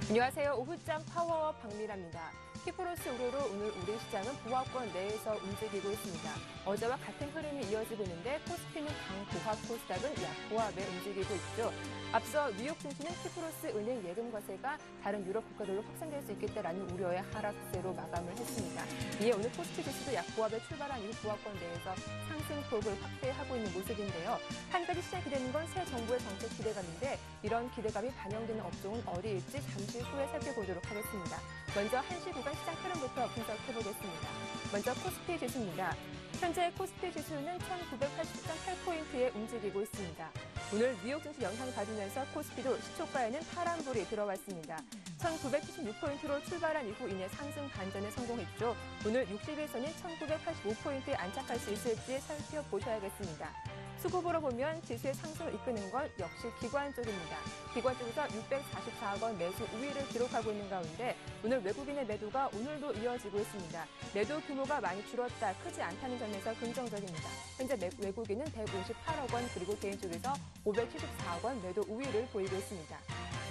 안녕하세요. 오후장 파워업 박미라입니다. 키프로스 우려로 오늘 우리 시장은 보합권 내에서 움직이고 있습니다. 어제와 같은 흐름이 이어지고 있는데 코스피는 강보합, 코스닥은 약보합에 움직이고 있죠. 앞서 뉴욕 증시는 키프로스 은행 예금 과세가 다른 유럽 국가들로 확산될 수 있겠다라는 우려의 하락세로 마감을 했습니다. 이에 오늘 코스피 지수도 약보합에 출발한 이후 보합권 내에서 상승폭을 확대하고 있는 모습인데요. 한 가지 시작이 되는 건 새 정부의 정책 기대감인데 이런 기대감이 반영되는 업종은 어디일지 잠시 후에 살펴보도록 하겠습니다. 먼저 1시 구간 시장 흐름부터 분석해보겠습니다. 먼저 코스피 지수입니다. 현재 코스피 지수는 1980.8포인트에 움직이고 있습니다. 오늘 뉴욕 증시 영향을 받으면서 코스피도 시초가에는 파란불이 들어왔습니다. 1976포인트로 출발한 이후 이내 상승 반전에 성공했죠. 오늘 60일선인 1985포인트에 안착할 수 있을지 살펴보셔야겠습니다. 수급으로 보면 지수의 상승을 이끄는 건 역시 기관 쪽입니다. 기관 쪽에서 644억 원 매수 우위를 기록하고 있는 가운데 오늘 외국인의 매도가 오늘도 이어지고 있습니다. 매도 규모가 많이 줄었다, 크지 않다는 점에서 긍정적입니다. 현재 외국인은 158억 원 그리고 개인 쪽에서 574억 원 매도 우위를 보이고 있습니다.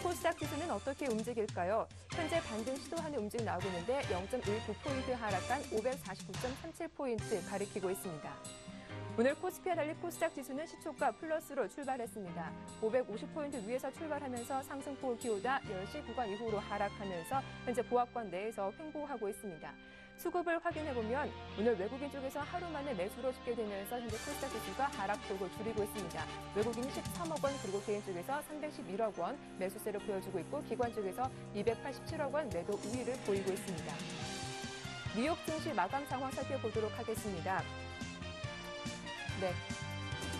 코스닥 지수는 어떻게 움직일까요? 현재 반등 시도하는 움직임 나오고 있는데 0.19포인트 하락한 549.37포인트 가리키고 있습니다. 오늘 코스피와 달리 코스닥 지수는 시초가 플러스로 출발했습니다. 550포인트 위에서 출발하면서 상승폭을 키우다 10시 구간 이후로 하락하면서 현재 보합권 내에서 횡보하고 있습니다. 수급을 확인해보면 오늘 외국인 쪽에서 하루 만에 매수로 집계되면서 현재 코스닥 지수가 하락폭을 줄이고 있습니다. 외국인이 13억 원 그리고 개인 쪽에서 311억 원 매수세를 보여주고 있고 기관 쪽에서 287억 원 매도 우위를 보이고 있습니다. 뉴욕 증시 마감 상황 살펴보도록 하겠습니다. 네.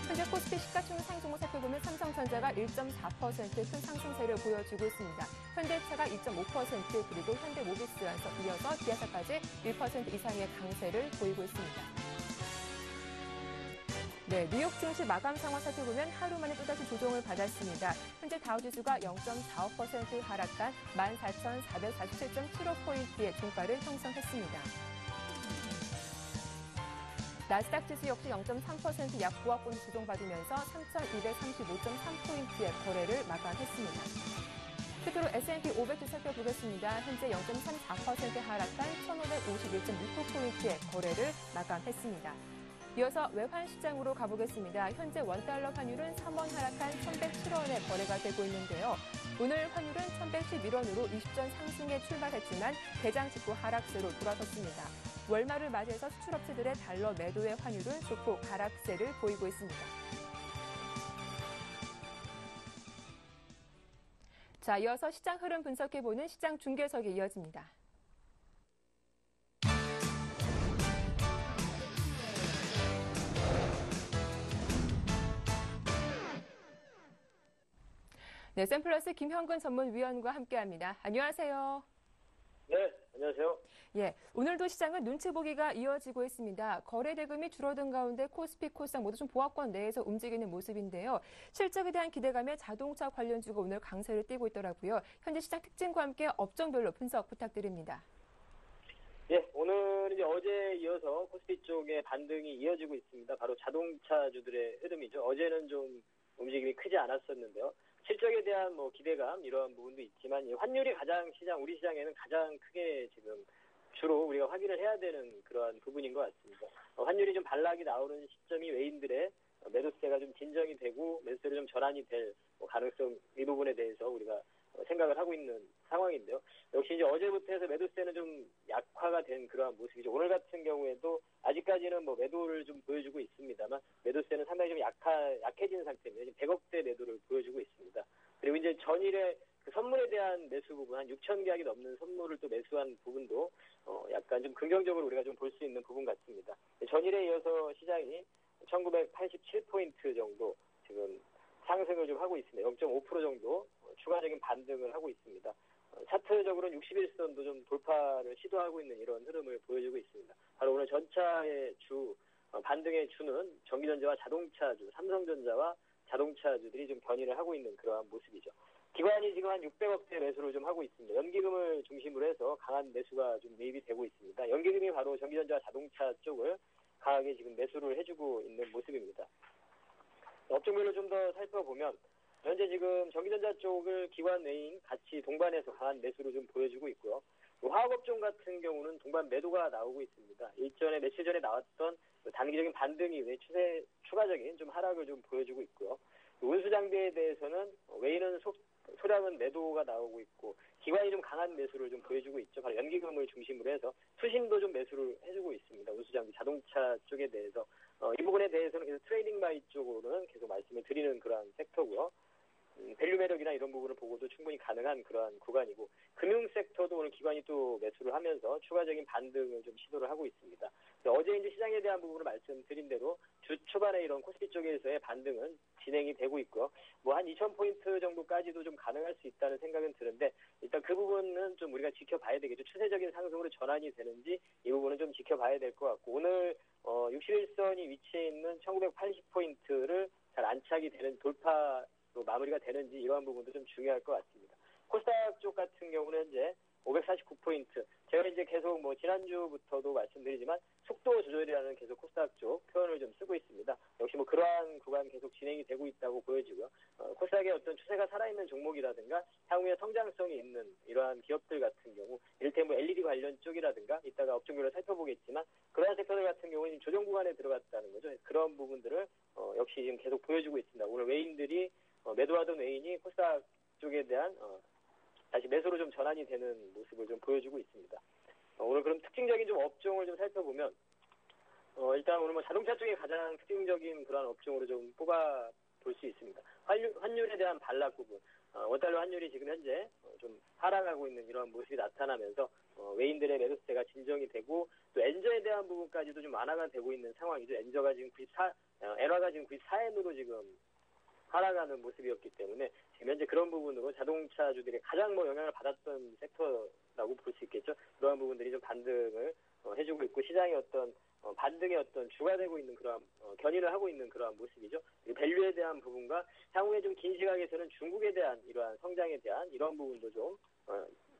현재 코스피 시가총액 상승을 살펴보면 삼성전자가 1.4% 큰 상승세를 보여주고 있습니다. 현대차가 2.5% 그리고 현대모비스에 이어서 기아차까지 1% 이상의 강세를 보이고 있습니다. 네, 뉴욕 증시 마감 상황 살펴보면 하루 만에 또다시 조정을 받았습니다. 현재 다우지수가 0.45% 하락한 14,447.75포인트의 종가를 형성했습니다. 나스닥 지수 역시 0.3% 약 보합권을 조정받으면서 3,235.3포인트의 거래를 마감했습니다. 끝으로 S&P 500주 살펴보겠습니다. 현재 0.34% 하락한 1,551.6포인트의 거래를 마감했습니다. 이어서 외환 시장으로 가보겠습니다. 현재 원달러 환율은 3원 하락한 1,107원에 거래가 되고 있는데요. 오늘 환율은 1,111원으로 20전 상승에 출발했지만 개장 직후 하락세로 돌아섰습니다. 월말을 맞이해서 수출업체들의 달러 매도의 환율은 소폭 하락세를 보이고 있습니다. 자, 이어서 시장 흐름 분석해보는 시장 중계석이 이어집니다. 네, 샘플러스 김형근 전문위원과 함께합니다. 안녕하세요. 네, 안녕하세요. 예, 오늘도 시장은 눈치 보기가 이어지고 있습니다. 거래 대금이 줄어든 가운데 코스피, 코스닥 모두 좀 보합권 내에서 움직이는 모습인데요. 실적에 대한 기대감에 자동차 관련주가 오늘 강세를 띠고 있더라고요. 현재 시장 특징과 함께 업종별로 분석 부탁드립니다. 예, 오늘 이제 어제에 이어서 코스피 쪽의 반등이 이어지고 있습니다. 바로 자동차주들의 흐름이죠. 어제는 좀 움직임이 크지 않았었는데요. 실적에 대한 기대감 이러한 부분도 있지만 환율이 가장 우리 시장에는 가장 크게 지금 주로 우리가 확인을 해야 되는 그러한 부분인 것 같습니다. 환율이 좀 반락이 나오는 시점이 외인들의 매도세가 좀 진정이 되고 매수세로 좀 전환이 될 가능성 이 부분에 대해서 우리가 생각을 하고 있는 상황인데요. 역시 이제 어제부터 해서 매도세는 좀 약화가 된 그러한 모습이죠. 오늘 같은 경우에도 아직까지는 매도를 좀 보여주고 있습니다만 매도세는 상당히 좀 약해진 상태입니다. 지금 100억대 매도를 보여주고 있습니다. 그리고 이제 전일에 그 선물에 대한 매수 부분 한 6천 계약이 넘는 선물을 또 매수한 부분도 약간 좀 긍정적으로 우리가 좀 볼 수 있는 부분 같습니다. 전일에 이어서 시장이 1987포인트 정도 지금 상승을 좀 하고 있습니다. 0.5% 정도 추가적인 반등을 하고 있습니다. 차트적으로는 61선도 좀 돌파를 시도하고 있는 이런 흐름을 보여주고 있습니다. 바로 오늘 전차의 반등의 주는 전기전자와 자동차주, 삼성전자와 자동차주들이 좀 견인을 하고 있는 그러한 모습이죠. 기관이 지금 한 600억대 매수를 좀 하고 있습니다. 연기금을 중심으로 해서 강한 매수가 좀 매입이 되고 있습니다. 연기금이 바로 전기전자 자동차 쪽을 강하게 지금 매수를 해주고 있는 모습입니다. 업종별로 좀 더 살펴보면 현재 지금 전기전자 쪽을 기관 외인 같이 동반해서 강한 매수를 좀 보여주고 있고요. 화학업종 같은 경우는 동반 매도가 나오고 있습니다. 일전에 며칠 전에 나왔던 단기적인 반등 이후에 추가적인 좀 하락을 좀 보여주고 있고요. 운수장비에 대해서는 외인은 소량은 매도가 나오고 있고 기관이 좀 강한 매수를 좀 보여주고 있죠. 바로 연기금을 중심으로 해서 투신도 좀 매수를 해주고 있습니다. 운수장비 자동차 쪽에 대해서 이 부분에 대해서는 계속 트레이딩 바이 쪽으로는 계속 말씀을 드리는 그러한 섹터고요. 밸류 매력이나 이런 부분을 보고도 충분히 가능한 그러한 구간이고 금융 섹터도 오늘 기관이 또 매수를 하면서 추가적인 반등을 좀 시도를 하고 있습니다. 어제 이제 시장에 대한 부분을 말씀드린 대로 주 초반에 이런 코스피 쪽에서의 반등은 진행이 되고 있고요. 뭐 한 2,000포인트 정도까지도 좀 가능할 수 있다는 생각은 드는데 일단 그 부분은 좀 우리가 지켜봐야 되겠죠. 추세적인 상승으로 전환이 되는지 이 부분은 좀 지켜봐야 될 것 같고 오늘 61선이 위치해 있는 1980포인트를 잘 안착이 되는 돌파 마무리가 되는지 이러한 부분도 좀 중요할 것 같습니다. 코스닥 쪽 같은 경우는 현재 549포인트. 제가 이제 계속 지난주부터도 말씀드리지만 속도 조절이라는 계속 코스닥 쪽 표현을 좀 쓰고 있습니다. 역시 그러한 구간 계속 진행이 되고 있다고 보여지고요. 코스닥의 어떤 추세가 살아있는 종목이라든가 향후에 성장성이 있는 이러한 기업들 같은 경우 이를테면 LED 관련 쪽이라든가 이따가 업종별로 살펴보겠지만 그러한 섹터들 같은 경우는 조정 구간에 들어갔다는 거죠. 그런 부분들을 역시 지금 계속 보여주고 있습니다. 오늘 외인들이 매도하던 외인이 코스닥 쪽에 대한 다시 매수로 좀 전환이 되는 모습을 좀 보여주고 있습니다. 오늘 그럼 특징적인 좀 업종을 좀 살펴보면 일단 오늘 자동차 쪽에 가장 특징적인 그런 업종으로 좀 뽑아 볼 수 있습니다. 환율에 대한 반락 부분, 원달러 환율이 지금 현재 좀 하락하고 있는 이런 모습이 나타나면서 외인들의 매도세가 진정이 되고 또 엔저에 대한 부분까지도 좀 완화가 되고 있는 상황이죠. 엔저가 지금 엔화가 지금 94엔으로 지금 하락하는 모습이었기 때문에 지금 현재 그런 부분으로 자동차주들이 가장 영향을 받았던 섹터라고 볼 수 있겠죠. 그러한 부분들이 좀 반등을 해주고 있고 시장의 어떤 반등의 어떤 주가 되고 있는 그러한 견인을 하고 있는 그러한 모습이죠. 밸류에 대한 부분과 향후에 좀 긴 시각에서는 중국에 대한 이러한 성장에 대한 이런 부분도 좀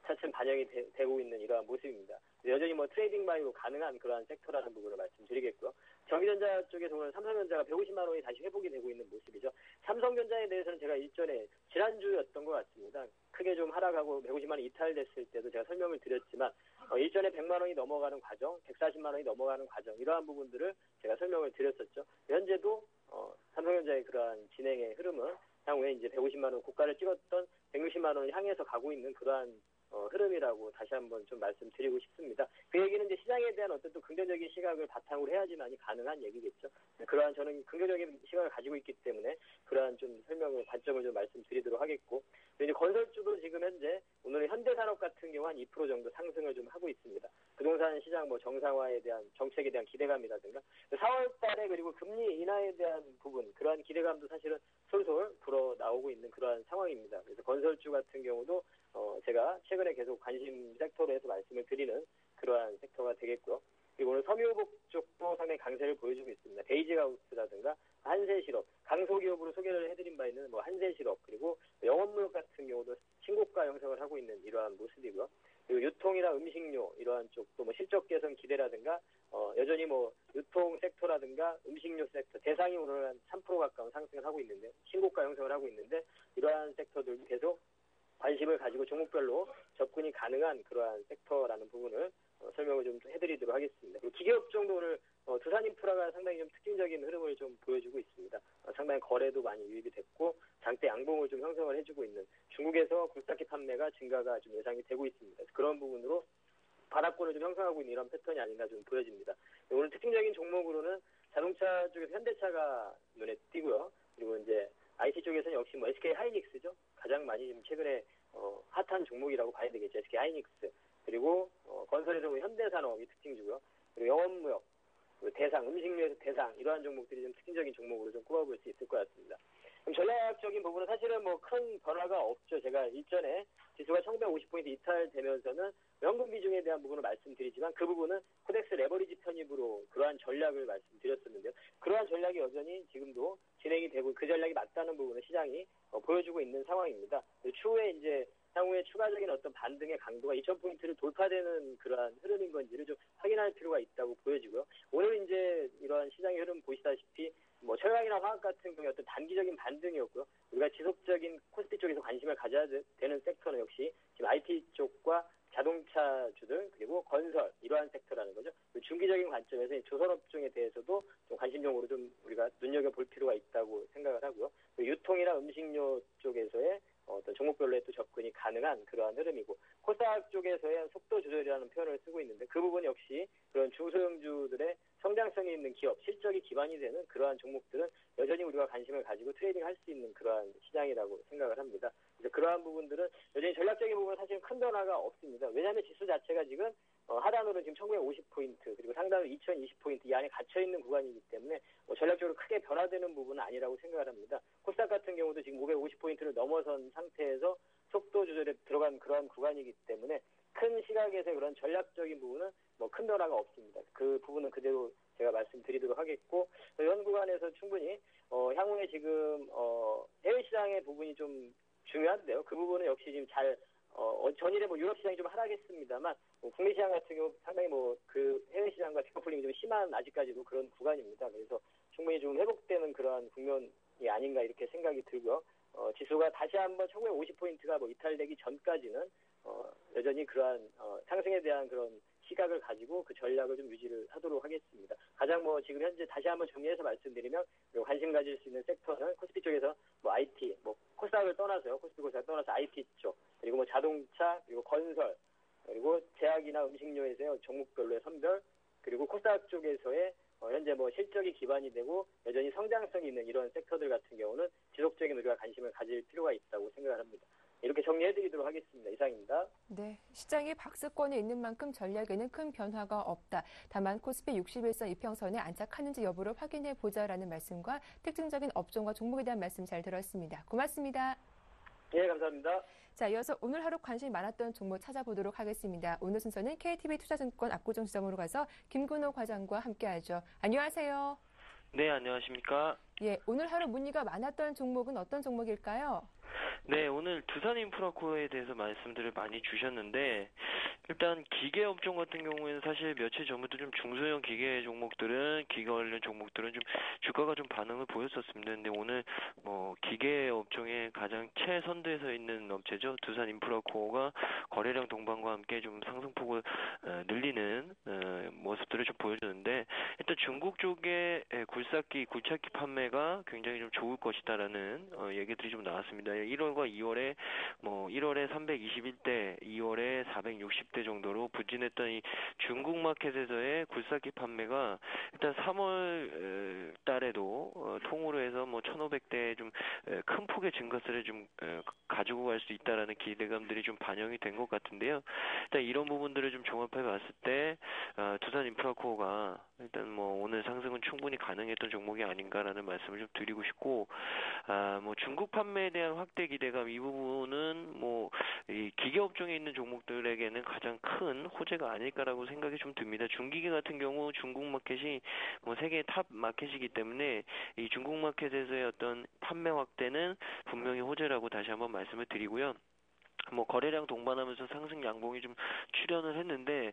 차츰 반영이 되고 있는 이러한 모습입니다. 여전히 트레이딩 바이로 가능한 그러한 섹터라는 부분을 말씀드리겠고요. 전기전자 쪽에서 오늘 삼성전자가 150만 원이 다시 회복이 되고 있는 모습이죠. 삼성전자에 대해서는 제가 일전에 지난주였던 것 같습니다. 크게 좀 하락하고 150만 원 이탈됐을 때도 제가 설명을 드렸지만 일전에 100만 원이 넘어가는 과정, 140만 원이 넘어가는 과정 이러한 부분들을 제가 설명을 드렸었죠. 현재도 삼성전자의 그러한 진행의 흐름은 향후에 이제 150만 원 고가를 찍었던 160만 원을 향해서 가고 있는 그러한 흐름이라고 다시 한번 좀 말씀드리고 싶습니다. 그 얘기는 이제 시장에 대한 어떤 또 긍정적인 시각을 바탕으로 해야지만이 가능한 얘기겠죠. 그러한 저는 긍정적인 시각을 가지고 있기 때문에 그러한 좀 설명을 관점을 좀 말씀드리도록 하겠고 이제 건설주도 지금 현재 오늘 현대산업 같은 경우 한 2% 정도 상승을 좀 하고 있습니다. 부동산 시장 정상화에 대한 정책에 대한 기대감이라든가 4월달에 그리고 금리 인하에 대한 부분 그러한 기대감도 사실은 솔솔 불어 나오고 있는 그러한 상황입니다. 그래서 건설주 같은 경우도 제가 최근에 계속 관심 섹터로 해서 말씀을 드리는 그러한 섹터가 되겠고요. 그리고 오늘 섬유복 쪽도 상당히 강세를 보여주고 있습니다. 베이지하우스라든가 한세실업, 강소기업으로 소개를 해드린 바 있는 한세실업 그리고 영업무역 같은 경우도 신고가 형성을 하고 있는 이러한 모습이고요. 그리고 유통이나 음식료 이러한 쪽도 실적 개선 기대라든가 여전히 유통 섹터라든가 음식료 섹터 대상이 오늘 한 3% 가까운 상승을 하고 있는데 신고가 형성을 하고 있는데 이러한 섹터들도 계속 관심을 가지고 종목별로 접근이 가능한 그러한 섹터라는 부분을 설명을 좀 해드리도록 하겠습니다. 그리고 기계업종도 오늘 두산인프라가 상당히 좀 특징적인 흐름을 좀 보여주고 있습니다. 상당히 거래도 많이 유입이 됐고 장대 양봉을 좀 형성을 해주고 있는 중국에서 굴삭기 판매가 증가가 좀 예상이 되고 있습니다. 그런 부분으로 바닥권을 좀 형성하고 있는 이런 패턴이 아닌가 좀 보여집니다. 오늘 특징적인 종목으로는 자동차 쪽에서 현대차가 눈에 띄고요. 그리고 이제 IT 쪽에서는 역시 SK 하이닉스죠. 가장 많이 지금 최근에 핫한 종목이라고 봐야 되겠죠. SK 하이닉스. 그리고 건설에서 현대산업이 특징주고요. 그리고 영업무역, 그리고 대상, 음식료에서 대상 이러한 종목들이 좀 특징적인 종목으로 좀 꼽아볼 수 있을 것 같습니다. 그럼 전략적인 부분은 사실은 큰 변화가 없죠. 제가 일전에 지수가 1950포인트 이탈되면서는 현금 비중에 대한 부분을 말씀드리지만 그 부분은 코덱스 레버리지 편입으로 그러한 전략을 말씀드렸었는데요. 그러한 전략이 여전히 지금도 진행이 되고 그 전략이 맞다는 부분을 시장이 보여주고 있는 상황입니다. 추후에 이제 향후에 추가적인 어떤 반등의 강도가 2,000포인트를 돌파되는 그러한 흐름인 건지를 좀 확인할 필요가 있다고 보여지고요. 오늘 이제 이러한 시장의 흐름 보시다시피 뭐 철강이나 화학 같은 경우에 어떤 단기적인 반등이었고요. 우리가 지속적인 코스피 쪽에서 관심을 가져야 되는 섹터는 역시 지금 IT 쪽과 자동차주들 그리고 건설 이러한 섹터라는 거죠. 중기적인 관점에서 조선업종에 대해서도 좀 관심종으로 좀 우리가 눈여겨볼 필요가 있다고 생각을 하고요. 유통이나 음식료 쪽에서의 어떤 종목별로의 또 접근이 가능한 그러한 흐름이고 코스닥 쪽에서의 속도 조절이라는 표현을 쓰고 있는데 그 부분 역시 그런 중소형주들의 성장성이 있는 기업, 실적이 기반이 되는 그러한 종목들은 여전히 우리가 관심을 가지고 트레이딩할 수 있는 그러한 시장이라고 생각을 합니다. 그래서 그러한 부분들은 여전히 전략적인 부분은 사실 큰 변화가 없습니다. 왜냐하면 지수 자체가 지금 하단으로는 지금 1950포인트 그리고 상단으로 2020포인트 이 안에 갇혀있는 구간이기 때문에 전략적으로 크게 변화되는 부분은 아니라고 생각을 합니다. 코스닥 같은 경우도 지금 550포인트를 넘어선 상태에서 속도 조절에 들어간 그러한 구간이기 때문에 큰 시각에서 그런 전략적인 부분은 뭐 큰 변화가 없습니다. 그 부분은 그대로 제가 말씀드리도록 하겠고 이런 구간에서 충분히 향후에 지금 해외 시장의 부분이 좀 중요한데요. 그 부분은 역시 지금 잘 전일에 뭐 유럽 시장이 좀 하락했습니다만 국내 시장 같은 경우 상당히 뭐 그 해외 시장과 디커플링이 좀 심한 아직까지도 그런 구간입니다. 그래서 충분히 좀 회복되는 그러한 국면이 아닌가 이렇게 생각이 들고요. 지수가 다시 한번 1950포인트가 뭐 이탈되기 전까지는 여전히 그러한 상승에 대한 그런 시각을 가지고 그 전략을 좀 유지를 하도록 하겠습니다. 가장 뭐 지금 현재 다시 한번 정리해서 말씀드리면 관심 가질 수 있는 섹터는 코스피 쪽에서 뭐 IT, 뭐 코스닥을 떠나서요. 코스피 코스닥 떠나서 IT 쪽, 그리고 뭐 자동차, 그리고 건설, 그리고 제약이나 음식료에서의 종목별로의 선별, 그리고 코스닥 쪽에서의 현재 뭐 실적이 기반이 되고 여전히 성장성이 있는 이런 섹터들 같은 경우는 지속적인 우리가 관심을 가질 필요가 있다고 생각을 합니다. 이렇게 정리해드리도록 하겠습니다. 이상입니다. 네, 시장이 박스권에 있는 만큼 전략에는 큰 변화가 없다. 다만 코스피 61선 이평선에 안착하는지 여부를 확인해 보자라는 말씀과 특징적인 업종과 종목에 대한 말씀 잘 들었습니다. 고맙습니다. 예, 감사합니다. 자, 이어서 오늘 하루 관심이 많았던 종목 찾아보도록 하겠습니다. 오늘 순서는 KTB 투자증권 압구정 지점으로 가서 김근호 과장과 함께하죠. 안녕하세요. 네, 안녕하십니까? 예, 오늘 하루 문의가 많았던 종목은 어떤 종목일까요? 네, 오늘 두산인프라코어에 대해서 말씀들을 많이 주셨는데 일단 기계 업종 같은 경우에는 사실 며칠 전부터 좀 중소형 기계 종목들은 기계 관련 종목들은 좀 주가가 좀 반응을 보였었습니다. 근데 오늘 기계 업종의 가장 최선두에 서 있는 업체죠. 두산인프라코어가 거래량 동반과 함께 좀 상승폭을 늘리는 모습들을 좀 보여주는데 일단 중국 쪽의 굴착기 판매가 굉장히 좀 좋을 것이다라는 얘기들이 좀 나왔습니다. 1월과 2월에 1월에 321대, 2월에 460대 정도로 부진했던 이 중국 마켓에서의 굴삭기 판매가 일단 3월 달에도 통으로 해서 1,500대 좀 큰 폭의 증가세를 좀 가지고 갈 수 있다라는 기대감들이 좀 반영이 된 것 같은데요. 일단 이런 부분들을 좀 종합해 봤을 때 두산인프라코어가 일단 오늘 상승은 충분히 가능했던 종목이 아닌가라는 말씀을 좀 드리고 싶고 중국 판매에 대한 확대 기대감 이 부분은 이 기계 업종에 있는 종목들에게는 가장 큰 호재가 아닐까라고 생각이 좀 듭니다. 중기계 같은 경우 중국 마켓이 세계 탑 마켓이기 때문에 이 중국 마켓에서의 어떤 판매 확대는 분명히 호재라고 다시 한번 말씀을 드리고요. 거래량 동반하면서 상승 양봉이 좀 출현을 했는데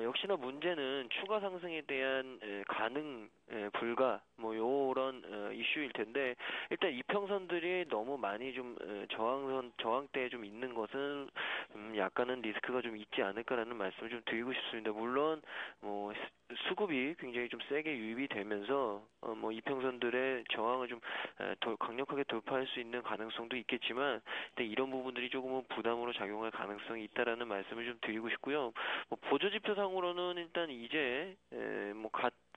역시나 문제는 추가 상승에 대한 가능 불가 요런 이슈일 텐데 일단 이평선들이 너무 많이 좀 저항대에 좀 있는 것은 약간은 리스크가 좀 있지 않을까라는 말씀을 좀 드리고 싶습니다. 물론 수급이 굉장히 좀 세게 유입이 되면서 이평선들의 저항을 좀 더 강력하게 돌파할 수 있는 가능성도 있겠지만 근데 이런 부분들이 조금은 부담으로 작용할 가능성이 있다라는 말씀을 좀 드리고 싶고요. 보조지표상으로는 일단 이제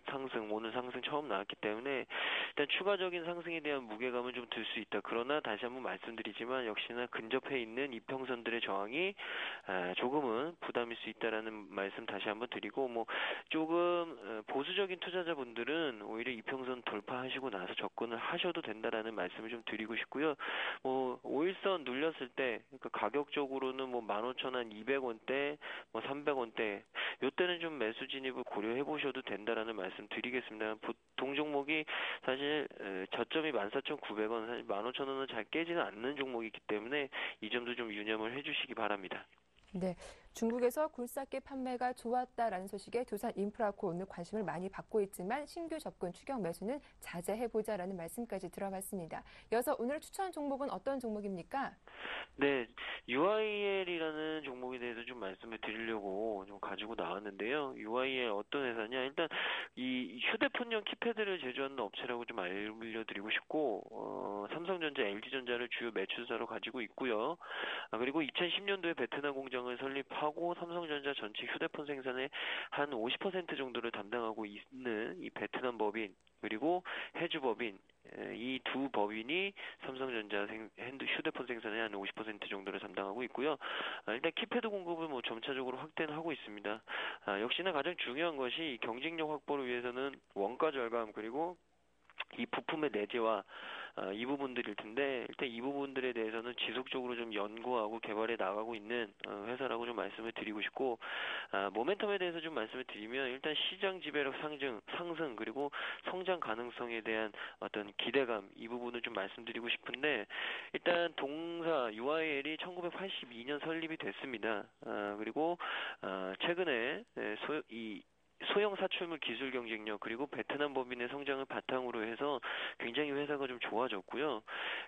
상승, 오늘 상승 처음 나왔기 때문에 일단 추가적인 상승에 대한 무게감은 좀 들 수 있다. 그러나 다시 한번 말씀드리지만 역시나 근접해 있는 이평선들의 저항이 조금은 부담일 수 있다라는 말씀 다시 한번 드리고 조금 보수적인 투자자분들은 오히려 이평선 돌파하시고 나서 접근을 하셔도 된다라는 말씀을 좀 드리고 싶고요. 5일선 눌렸을 때 그러니까 가격적으로는 15,200원대, 300원대 요때는 좀 매수 진입을 고려해 보셔도 된다라는 말씀 드리겠습니다. 동종목이 사실 저점이 14,900원, 사실 15,000원은 잘 깨지는 않는 종목이기 때문에 이 점도 좀 유념을 해주시기 바랍니다. 네, 중국에서 굴삭기 판매가 좋았다라는 소식에 두산 인프라코 오늘 관심을 많이 받고 있지만 신규 접근 추격 매수는 자제해보자라는 말씀까지 들어봤습니다. 이어서 오늘 추천 종목은 어떤 종목입니까? 네, UIL이라는 종목에 대해서 좀 말씀을 드리려고 좀 가지고 나왔는데요. UIL 어떤 회사냐? 일단 이 휴대폰용 키패드를 제조하는 업체라고 좀 알려드리고 싶고, 삼성전자, LG전자를 주요 매출사로 가지고 있고요. 그리고 2010년도에 베트남 공장을 설립하고 삼성전자 전체 휴대폰 생산의 한 50% 정도를 담당하고 있는 이 베트남 법인 그리고 해주 법인 이 두 법인이 삼성전자 휴대폰 생산의 한 50% 정도를 담당하고 있고요. 일단 키패드 공급을 뭐 점차적으로 확대는 하고 있습니다. 역시나 가장 중요한 것이 경쟁력 확보를 위해서는 원가 절감 그리고 이 부품의 내재화 이 부분들일 텐데 일단 이 부분들에 대해서는 지속적으로 좀 연구하고 개발해 나가고 있는 회사라고 좀 말씀을 드리고 싶고 모멘텀에 대해서 좀 말씀을 드리면 일단 시장 지배력 상승 그리고 성장 가능성에 대한 어떤 기대감 이 부분을 좀 말씀드리고 싶은데 일단 동사 UIL이 1982년 설립이 됐습니다. 그리고 최근에 소형 사출물 기술 경쟁력 그리고 베트남 법인의 성장을 바탕으로 해서 굉장히 회사가 좀 좋아졌고요.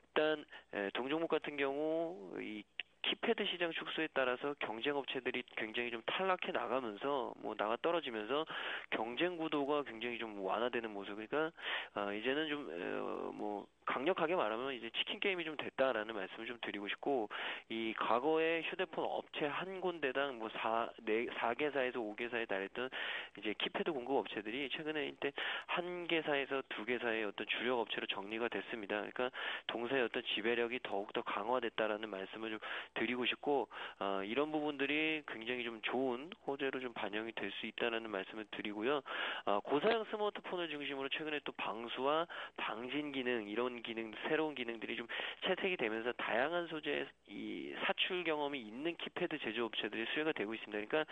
일단 동종목 같은 경우 이 키패드 시장 축소에 따라서 경쟁 업체들이 굉장히 좀 탈락해 나가면서 나가 떨어지면서 경쟁 구도가 굉장히 좀 완화되는 모습. 그러니까 이제는 좀 강력하게 말하면 이제 치킨 게임이 좀 됐다라는 말씀을 좀 드리고 싶고 이 과거에 휴대폰 업체 한 군데당 4개사에서 5개사에 달했던 이제 키패드 공급 업체들이 최근에 이때 한 개사에서 두 개사의 어떤 주력 업체로 정리가 됐습니다. 그러니까 동사의 어떤 지배력이 더욱더 강화됐다라는 말씀을 좀 드리고 싶고 이런 부분들이 굉장히 좀 좋은 호재로 좀 반영이 될 수 있다라는 말씀을 드리고요. 고사양 스마트폰을 중심으로 최근에 또 방수와 방진 기능 이런 기능 새로운 기능들이 좀 채택이 되면서 다양한 소재의 이 사출 경험이 있는 키패드 제조업체들이 수혜가 되고 있습니다. 그러니까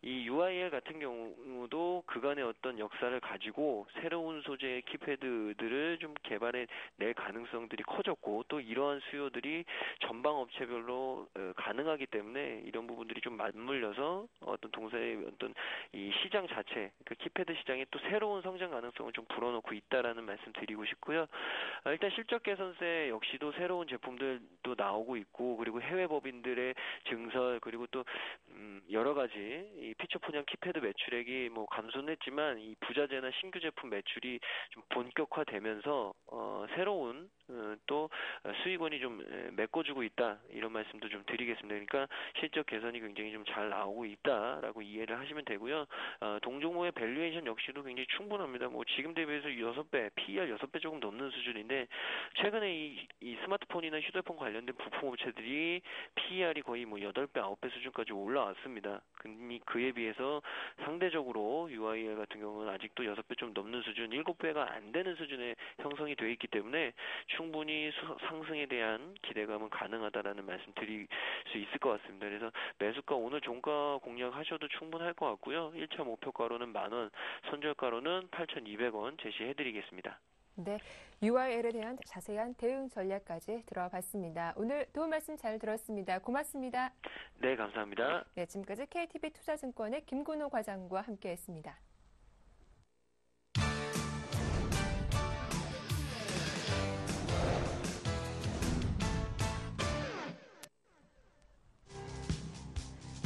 이 UIL 같은 경우도 그간의 어떤 역사를 가지고 새로운 소재의 키패드들을 좀 개발해 낼 가능성들이 커졌고 또 이러한 수요들이 전방 업체별로 가능하기 때문에 이런 부분들이 좀 맞물려서 어떤 동사의 어떤 이 시장 자체 그 키패드 시장에 또 새로운 성장 가능성을 좀 불어넣고 있다라는 말씀 드리고 싶고요. 일단 실적 개선세 역시도 새로운 제품들도 나오고 있고 그리고 해외 법인들의 증설 그리고 또 여러 가지 이 피처폰형 키패드 매출액이 감소는 했지만 이 부자재나 신규 제품 매출이 좀 본격화되면서 새로운 또 수익원이 좀 메꿔주고 있다 이런 말씀도 좀 드리겠습니다. 그러니까 실적 개선이 굉장히 좀 잘 나오고 있다라고 이해를 하시면 되고요. 동종목의 밸류에이션 역시도 굉장히 충분합니다. 지금 대비해서 6배, PER 6배 조금 넘는 수준인데 최근에 이 스마트폰이나 휴대폰 관련된 부품 업체들이 PER이 거의 8배, 9배 수준까지 올라왔습니다. 그에 비해서 상대적으로 UIL 같은 경우는 아직도 6배 좀 넘는 수준, 7배가 안 되는 수준에 형성이 되어 있기 때문에 충분히 상승에 대한 기대감은 가능하다라는 말씀 드릴 수 있을 것 같습니다. 그래서 매수가 오늘 종가 공략하셔도 충분할 것 같고요. 1차 목표가로는 10,000원, 손절가로는 8,200원 제시해드리겠습니다. 네, UIL에 대한 자세한 대응 전략까지 들어봤습니다. 오늘 도움 말씀 잘 들었습니다. 고맙습니다. 네, 감사합니다. 네, 지금까지 KTB 투자증권의 김근호 과장과 함께했습니다.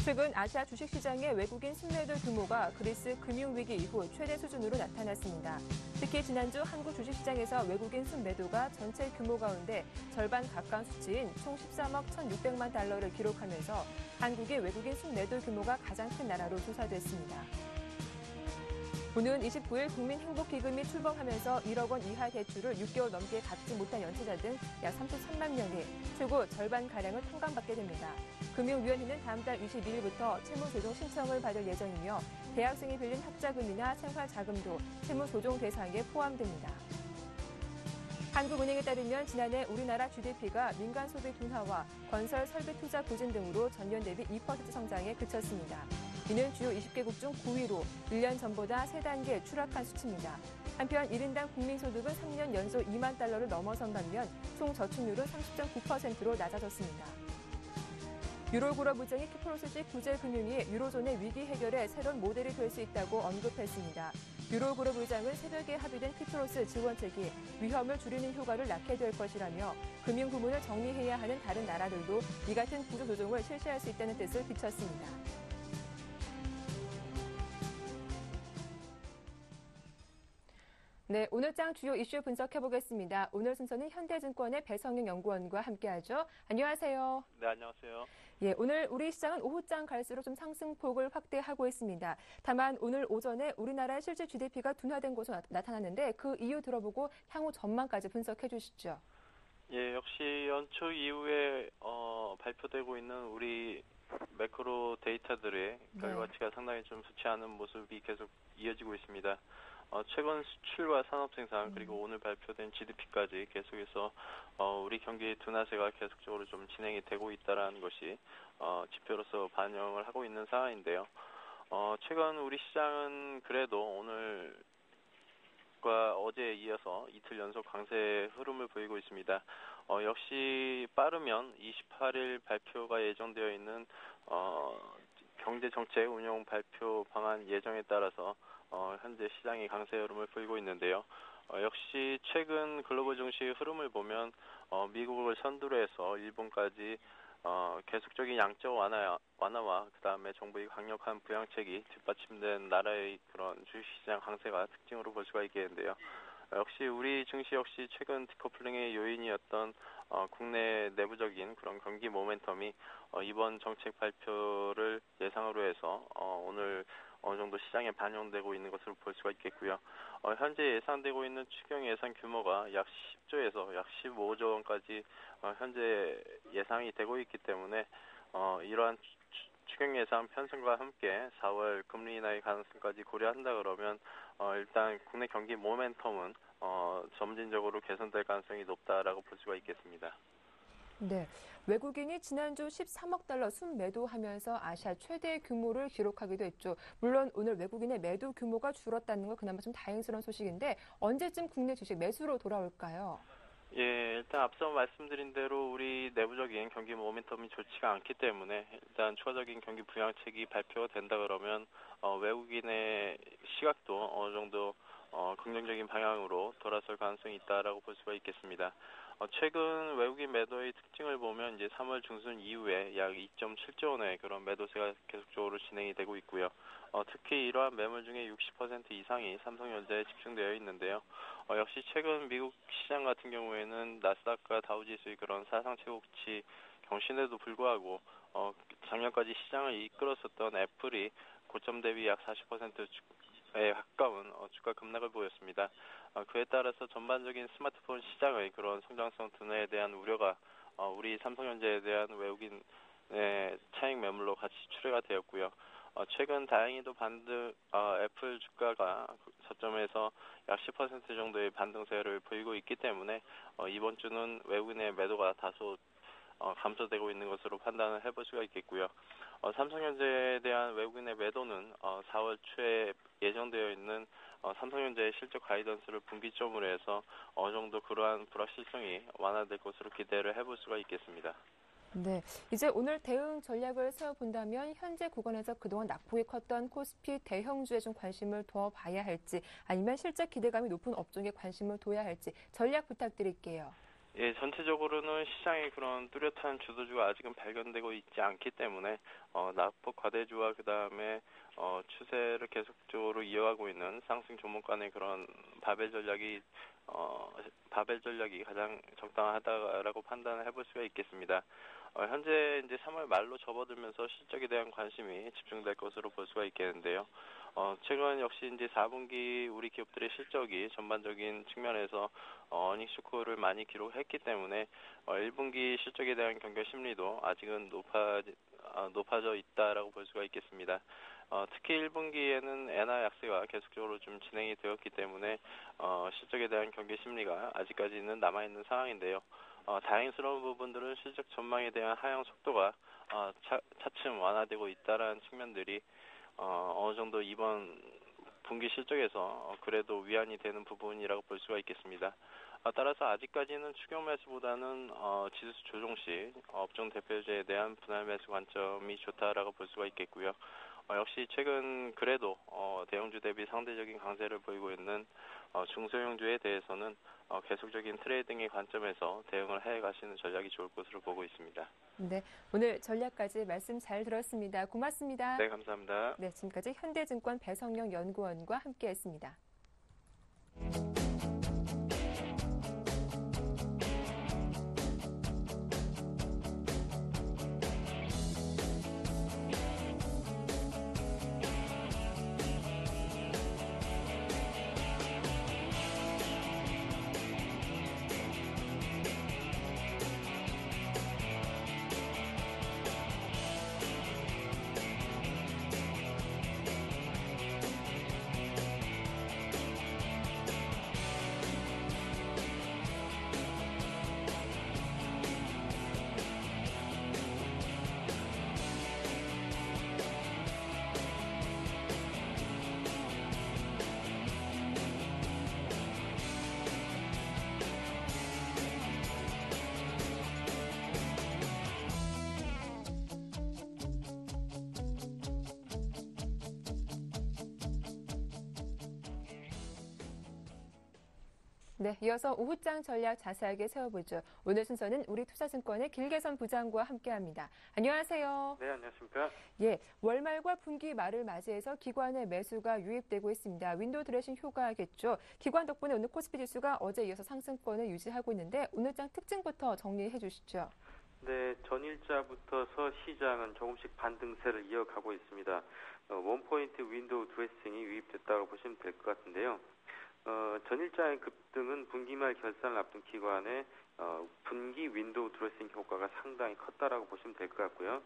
최근 아시아 주식시장의 외국인 순매도 규모가 그리스 금융위기 이후 최대 수준으로 나타났습니다. 특히 지난주 한국 주식시장에서 외국인 순매도가 전체 규모 가운데 절반 가까운 수치인 총 13억 1,600만 달러를 기록하면서 한국의 외국인 순매도 규모가 가장 큰 나라로 조사됐습니다. 오는 29일 국민행복기금이 출범하면서 1억 원 이하 대출을 6개월 넘게 갚지 못한 연체자 등 약 33만 명이 최고 절반가량을 탕감받게 됩니다. 금융위원회는 다음 달 22일부터 채무조정 신청을 받을 예정이며 대학생이 빌린 학자금이나 생활자금도 채무조정 대상에 포함됩니다. 한국은행에 따르면 지난해 우리나라 GDP가 민간 소비 둔화와 건설 설비 투자 부진 등으로 전년 대비 2% 성장에 그쳤습니다. 이는 주요 20개국 중 9위로 1년 전보다 3단계 추락한 수치입니다. 한편 1인당 국민소득은 3년 연속 2만 달러를 넘어선 반면 총 저축률은 30.9%로 낮아졌습니다. 유로그룹 부장이 키프로스식 구제금융이 유로존의 위기 해결에 새로운 모델이 될 수 있다고 언급했습니다. 유로그룹 의장은 새벽에 합의된 키프로스 지원책이 위험을 줄이는 효과를 낳게 될 것이라며 금융 부문을 정리해야 하는 다른 나라들도 이 같은 구조조정을 실시할 수 있다는 뜻을 비췄습니다. 네, 오늘장 주요 이슈 분석해보겠습니다. 오늘 순서는 현대증권의 배성영 연구원과 함께하죠. 안녕하세요. 네, 안녕하세요. 예, 오늘 우리 시장은 오후장 갈수록 좀 상승폭을 확대하고 있습니다. 다만 오늘 오전에 우리나라의 실질 GDP가 둔화된 것으로 나타났는데 그 이유 들어보고 향후 전망까지 분석해 주시죠. 예, 역시 연초 이후에 발표되고 있는 우리 매크로 데이터들의 결과치가 상당히 좀 좋지 않은 모습이 계속 이어지고 있습니다. 최근 수출과 산업 생산 그리고 오늘 발표된 GDP까지 계속해서 우리 경기 둔화세가 계속적으로 좀 진행이 되고 있다라는 것이 지표로서 반영을 하고 있는 상황인데요. 최근 우리 시장은 그래도 오늘과 어제에 이어서 이틀 연속 강세 흐름을 보이고 있습니다. 역시 빠르면 28일 발표가 예정되어 있는 경제정책 운용 발표 방안 예정에 따라서 현재 시장이 강세 흐름을 보이고 있는데요. 역시 최근 글로벌 증시 흐름을 보면 미국을 선두로 해서 일본까지 계속적인 양적 완화와 그다음에 정부의 강력한 부양책이 뒷받침된 나라의 그런 주식시장 강세가 특징으로 볼 수가 있겠는데요. 역시 우리 증시 역시 최근 디커플링의 요인이었던 국내 내부적인 그런 경기 모멘텀이 이번 정책 발표를 예상으로 해서 오늘 어느 정도 시장에 반영되고 있는 것으로 볼 수가 있겠고요. 현재 예상되고 있는 추경 예산 규모가 약 10조에서 약 15조 원까지 현재 예상이 되고 있기 때문에 이러한 추경 예산 편성과 함께 4월 금리 인하의 가능성까지 고려한다 그러면 일단 국내 경기 모멘텀은 점진적으로 개선될 가능성이 높다라고 볼 수가 있겠습니다. 네, 외국인이 지난주 13억 달러 순매도하면서 아시아 최대 규모를 기록하기도 했죠. 물론 오늘 외국인의 매도 규모가 줄었다는 건 그나마 좀 다행스러운 소식인데 언제쯤 국내 주식 매수로 돌아올까요? 예, 일단 앞서 말씀드린 대로 우리 내부적인 경기 모멘텀이 좋지가 않기 때문에 일단 추가적인 경기 부양책이 발표가 된다 그러면 외국인의 시각도 어느 정도 긍정적인 방향으로 돌아설 가능성이 있다라고 볼 수가 있겠습니다. 최근 외국인 매도의 특징을 보면 이제 3월 중순 이후에 약 2.7조 원의 그런 매도세가 계속적으로 진행이 되고 있고요. 특히 이러한 매물 중에 60% 이상이 삼성전자에 집중되어 있는데요. 역시 최근 미국 시장 같은 경우에는 나스닥과 다우지수의 그런 사상 최고치 경신에도 불구하고 작년까지 시장을 이끌었었던 애플이 고점 대비 약 40%에 가까운 주가 급락을 보였습니다. 그에 따라서 전반적인 스마트폰 시장의 그런 성장성 둔화에 대한 우려가 우리 삼성전자에 대한 외국인의 차익 매물로 같이 출회가 되었고요. 최근 다행히도 애플 주가가 저점에서 약 10% 정도의 반등세를 보이고 있기 때문에 이번 주는 외국인의 매도가 다소 감소되고 있는 것으로 판단을 해볼 수가 있겠고요. 삼성전자에 대한 외국인의 매도는 4월 초에 예정되어 있는 삼성전자의 실적 가이던스를 분기점으로 해서 어느 정도 그러한 불확실성이 완화될 것으로 기대를 해볼 수가 있겠습니다. 네, 이제 오늘 대응 전략을 세워본다면 현재 구간에서 그동안 낙폭이 컸던 코스피 대형주에 좀 관심을 더 봐야 할지 아니면 실적 기대감이 높은 업종에 관심을 둬야 할지 전략 부탁드릴게요. 예, 전체적으로는 시장의 그런 뚜렷한 주도주가 아직은 발견되고 있지 않기 때문에 낙폭 과대주와 그다음에 추세를 계속적으로 이어가고 있는 상승 종목 간의 그런 바벨 전략이 가장 적당하다라고 판단을 해볼 수가 있겠습니다. 현재 이제 3월 말로 접어들면서 실적에 대한 관심이 집중될 것으로 볼 수가 있겠는데요. 최근 역시 이제 4분기 우리 기업들의 실적이 전반적인 측면에서 어닝 쇼크를 많이 기록했기 때문에 1분기 실적에 대한 경계 심리도 아직은 높아져 있다라고 볼 수가 있겠습니다. 특히 1분기에는 엔화 약세가 계속적으로 좀 진행이 되었기 때문에 실적에 대한 경계 심리가 아직까지는 남아있는 상황인데요. 다행스러운 부분들은 실적 전망에 대한 하향 속도가 차츰 완화되고 있다라는 측면들이 어느 정도 이번 분기 실적에서 그래도 위안이 되는 부분이라고 볼 수가 있겠습니다. 따라서 아직까지는 추격 매수보다는 지수 조정 시 업종 대표주에 대한 분할 매수 관점이 좋다라고 볼 수가 있겠고요. 역시 최근 그래도 대형주 대비 상대적인 강세를 보이고 있는 중소형주에 대해서는 계속적인 트레이딩의 관점에서 대응을 해 가시는 전략이 좋을 것으로 보고 있습니다. 네, 오늘 전략까지 말씀 잘 들었습니다. 고맙습니다. 네, 감사합니다. 네, 지금까지 현대증권 배성영 연구원과 함께했습니다. 네, 이어서 오후장 전략 자세하게 세워보죠. 오늘 순서는 우리투자증권의 길계선 부장과 함께합니다. 안녕하세요. 네, 안녕하십니까. 예, 월말과 분기 말을 맞이해서 기관의 매수가 유입되고 있습니다. 윈도우 드레싱 효과겠죠. 기관 덕분에 오늘 코스피 지수가 어제 이어서 상승권을 유지하고 있는데 오늘장 특징부터 정리해 주시죠. 네, 전일자부터서 시장은 조금씩 반등세를 이어가고 있습니다. 원포인트 윈도우 드레싱이 유입됐다고 보시면 될 것 같은데요. 전일자의 급등은 분기말 결산을 앞둔 기관의 분기 윈도우 드레싱 효과가 상당히 컸다라고 보시면 될 것 같고요.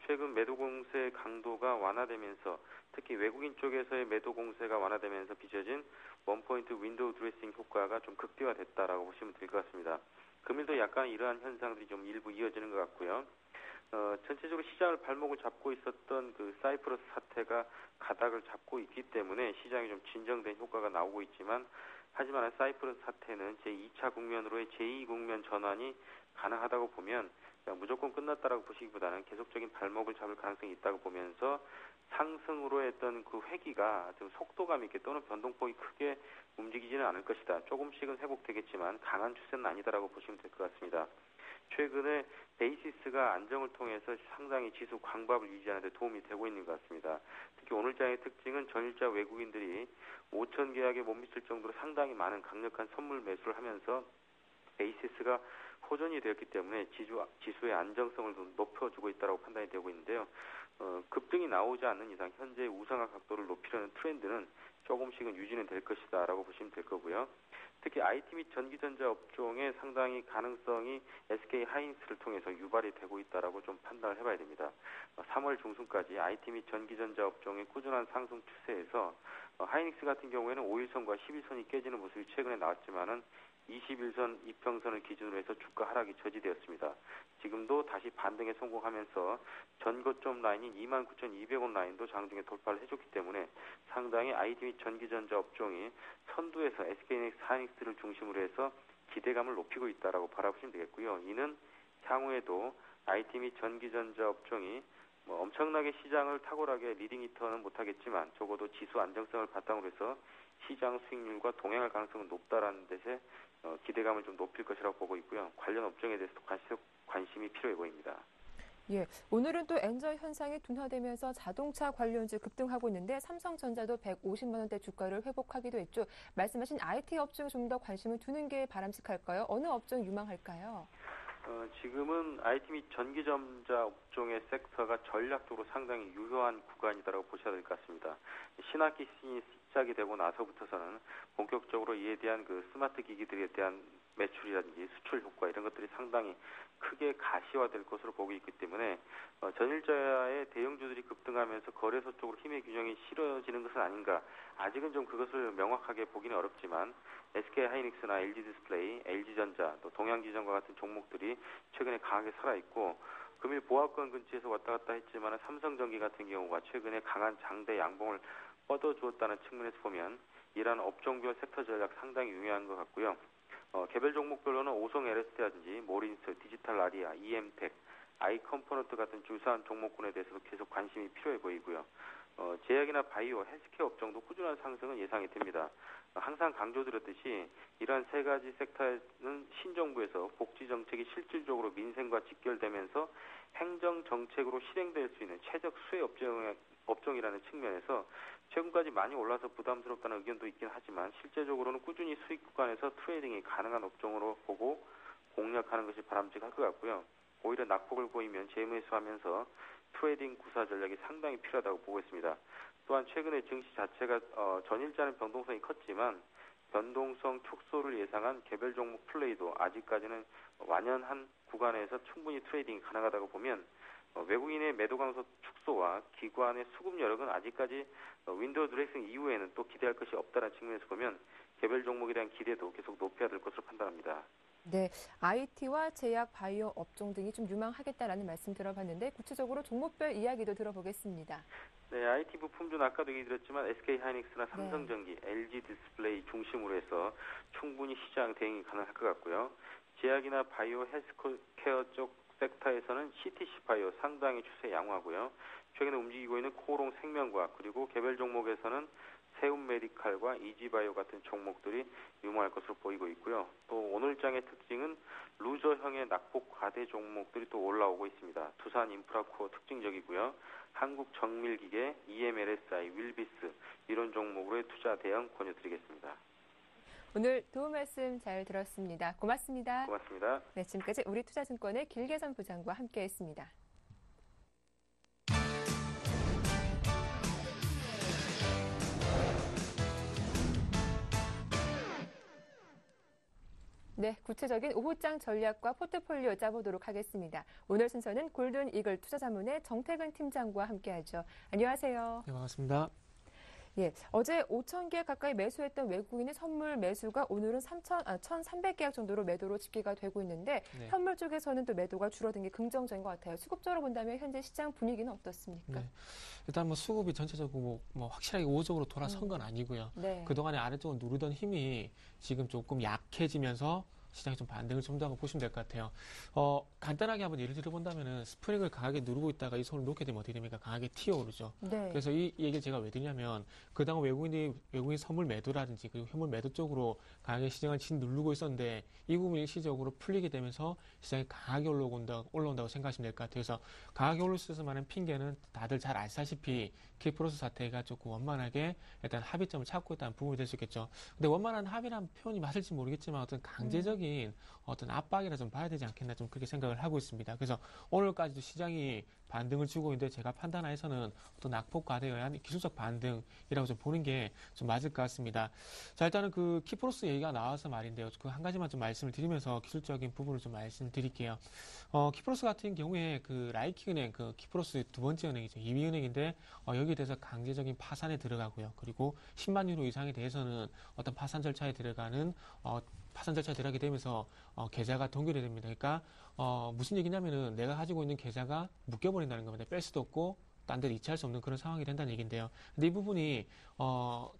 최근 매도 공세 강도가 완화되면서 특히 외국인 쪽에서의 매도 공세가 완화되면서 빚어진 원포인트 윈도우 드레싱 효과가 좀 극대화됐다라고 보시면 될 것 같습니다. 금일도 약간 이러한 현상들이 좀 일부 이어지는 것 같고요. 전체적으로 시장을 발목을 잡고 있었던 그 사이프러스 사태가 가닥을 잡고 있기 때문에 시장이 좀 진정된 효과가 나오고 있지만 하지만 사이프러스 사태는 제2차 국면으로의 제2국면 전환이 가능하다고 보면 무조건 끝났다라고 보시기보다는 계속적인 발목을 잡을 가능성이 있다고 보면서 상승으로 했던 그 회기가 좀 속도감 있게 또는 변동폭이 크게 움직이지는 않을 것이다. 조금씩은 회복되겠지만 강한 추세는 아니다라고 보시면 될 것 같습니다. 최근에 베이시스가 안정을 통해서 상당히 지수 광밥을 유지하는 데 도움이 되고 있는 것 같습니다. 특히 오늘장의 특징은 전일자 외국인들이 5천 계약에 못 미칠 정도로 상당히 많은 강력한 선물 매수를 하면서 베이시스가 호전이 되었기 때문에 지수의 안정성을 높여주고 있다고 판단이 되고 있는데요. 급등이 나오지 않는 이상 현재 우상화 각도를 높이려는 트렌드는 조금씩은 유지는 될 것이다라고 보시면 될 거고요. 특히 IT 및 전기전자 업종의 상당히 가능성이 SK 하이닉스를 통해서 유발이 되고 있다라고 좀 판단을 해봐야 됩니다. 3월 중순까지 IT 및 전기전자 업종의 꾸준한 상승 추세에서 하이닉스 같은 경우에는 5일선과 11선이 깨지는 모습이 최근에 나왔지만은 21선 이평선을 기준으로 해서 주가 하락이 저지되었습니다. 지금도 다시 반등에 성공하면서 전고점 라인인 29,200원 라인도 장중에 돌파를 해줬기 때문에 상당히 IT 및 전기전자 업종이 선두에서 SK 하이닉스를 중심으로 해서 기대감을 높이고 있다라고 바라보시면 되겠고요. 이는 향후에도 IT 및 전기전자 업종이 엄청나게 시장을 탁월하게 리딩 히터는 못하겠지만 적어도 지수 안정성을 바탕으로 해서 시장 수익률과 동행할 가능성은 높다라는 데서 기대감을 좀 높일 것이라고 보고 있고요. 관련 업종에 대해서도 관심이 필요해 보입니다. 예, 오늘은 또 엔저 현상이 둔화되면서 자동차 관련주 급등하고 있는데 삼성전자도 150만 원대 주가를 회복하기도 했죠. 말씀하신 IT 업종에 좀 더 관심을 두는 게 바람직할까요? 어느 업종 유망할까요? 지금은 IT 및 전기전자 업종의 섹터가 전략적으로 상당히 유효한 구간이다라고 보셔야 될 것 같습니다. 신학기 시작이 되고 나서부터서는 본격적으로 이에 대한 그 스마트 기기들에 대한 매출이라든지 수출 효과 이런 것들이 상당히 크게 가시화될 것으로 보고 있기 때문에 전일자의 대형주들이 급등하면서 거래소 쪽으로 힘의 균형이 실어지는 것은 아닌가. 아직은 좀 그것을 명확하게 보기는 어렵지만 SK 하이닉스나 LG 디스플레이, LG전자, 또 동양지전과 같은 종목들이 최근에 강하게 살아있고 금일 보합권 근처에서 왔다 갔다 했지만 삼성전기 같은 경우가 최근에 강한 장대 양봉을 뻗어주었다는 측면에서 보면 이러한 업종별 섹터 전략 상당히 유효한 것 같고요. 개별 종목별로는 오성 LST라든지 모린스, 디지털 아리아, EM텍, 아이컴포넌트 같은 유사한 종목군에 대해서도 계속 관심이 필요해 보이고요. 제약이나 바이오, 헬스케어 업종도 꾸준한 상승은 예상이 됩니다. 항상 강조드렸듯이 이러한 세 가지 섹터에는 신정부에서 복지 정책이 실질적으로 민생과 직결되면서 행정 정책으로 실행될 수 있는 최적 수혜 업종이라는 측면에서 최근까지 많이 올라서 부담스럽다는 의견도 있긴 하지만 실제적으로는 꾸준히 수익 구간에서 트레이딩이 가능한 업종으로 보고 공략하는 것이 바람직할 것 같고요. 오히려 낙폭을 보이면 재매수하면서 트레이딩 구사 전략이 상당히 필요하다고 보고 있습니다. 또한 최근에 증시 자체가 전일자는 변동성이 컸지만 변동성 축소를 예상한 개별 종목 플레이도 아직까지는 완연한 구간에서 충분히 트레이딩이 가능하다고 보면 외국인의 매도 강도 축소와 기관의 수급 여력은 아직까지 윈도우 드레싱 이후에는 또 기대할 것이 없다는 측면에서 보면 개별 종목에 대한 기대도 계속 높여야 될 것으로 판단합니다. 네, IT와 제약, 바이오 업종 등이 좀 유망하겠다라는 말씀 들어봤는데 구체적으로 종목별 이야기도 들어보겠습니다. 네, IT 부품주는 아까도 얘기 드렸지만 SK하이닉스나 삼성전기, LG 디스플레이 중심으로 해서 충분히 시장 대응이 가능할 것 같고요. 제약이나 바이오, 헬스케어 쪽 섹터에서는 CTC 바이오 상당히 추세 양호하고요. 최근에 움직이고 있는 코오롱 생명과학 그리고 개별 종목에서는 세움 메디칼과 이지바이오 같은 종목들이 유망할 것으로 보이고 있고요. 또 오늘 장의 특징은 루저형의 낙폭 과대 종목들이 또 올라오고 있습니다. 두산 인프라코어 특징적이고요. 한국 정밀기계, EMLSI, 윌비스 이런 종목으로의 투자 대응 권유드리겠습니다. 오늘 도움 말씀 잘 들었습니다. 고맙습니다. 고맙습니다. 네, 지금까지 우리투자증권의 길계선 부장과 함께했습니다. 네, 구체적인 오후장 전략과 포트폴리오 짜보도록 하겠습니다. 오늘 순서는 골든 이글 투자자문의 정태근 팀장과 함께하죠. 안녕하세요. 네, 반갑습니다. 예, 어제 5,000개 가까이 매수했던 외국인의 선물 매수가 오늘은 1,300계약 정도로 매도로 집계가 되고 있는데 네. 현물 쪽에서는 또 매도가 줄어든 게 긍정적인 것 같아요. 수급적으로 본다면 현재 시장 분위기는 어떻습니까? 네. 일단 뭐 수급이 전체적으로 뭐 확실하게 우호적으로 돌아선 건 아니고요. 네. 그동안에 아래쪽을 누르던 힘이 지금 조금 약해지면서 시장이 좀 반등을 좀 더 하고 보시면 될 것 같아요. 간단하게 한번 예를 들어본다면은 스프링을 강하게 누르고 있다가 이 손을 놓게 되면 어떻게 됩니까? 강하게 튀어오르죠. 네. 그래서 이 얘기를 제가 왜 드냐면 그동안 외국인 선물 매도라든지 그리고 현물 매도 쪽으로 강하게 시장을 누르고 있었는데 이 부분이 일시적으로 풀리게 되면서 시장이 강하게 올라온다고 생각하시면 될 것 같아요. 그래서 강하게 올릴 수 있을 만한 핑계는 다들 잘 아시다시피 키프로스 사태가 조금 원만하게 일단 합의점을 찾고 있다는 부분이 될 수 있겠죠. 근데 원만한 합의라는 표현이 맞을지 모르겠지만 어떤 강제적인 어떤 압박이라 좀 봐야 되지 않겠나 좀 그렇게 생각을 하고 있습니다. 그래서 오늘까지도 시장이 반등을 주고 있는데 제가 판단하에서는 어떤 낙폭 과대에 의한 기술적 반등이라고 좀 보는 게 좀 맞을 것 같습니다. 자, 일단은 그 키프로스 얘기가 나와서 말인데요. 그 한 가지만 좀 말씀을 드리면서 기술적인 부분을 좀 말씀드릴게요. 키프로스 같은 경우에 그 라이킹은행, 그 키프로스 두 번째 은행이죠. 2위 은행인데 여기에 대해서 강제적인 파산에 들어가고요. 그리고 10만 유로 이상에 대해서는 어떤 파산 절차에 들어가는 파산 절차에 들어가게 되면서 계좌가 동결이 됩니다. 그러니까 무슨 얘기냐면은 내가 가지고 있는 계좌가 묶여버린다는 겁니다. 뺄 수도 없고 딴 데를 이체할 수 없는 그런 상황이 된다는 얘기인데요. 근데 이 부분이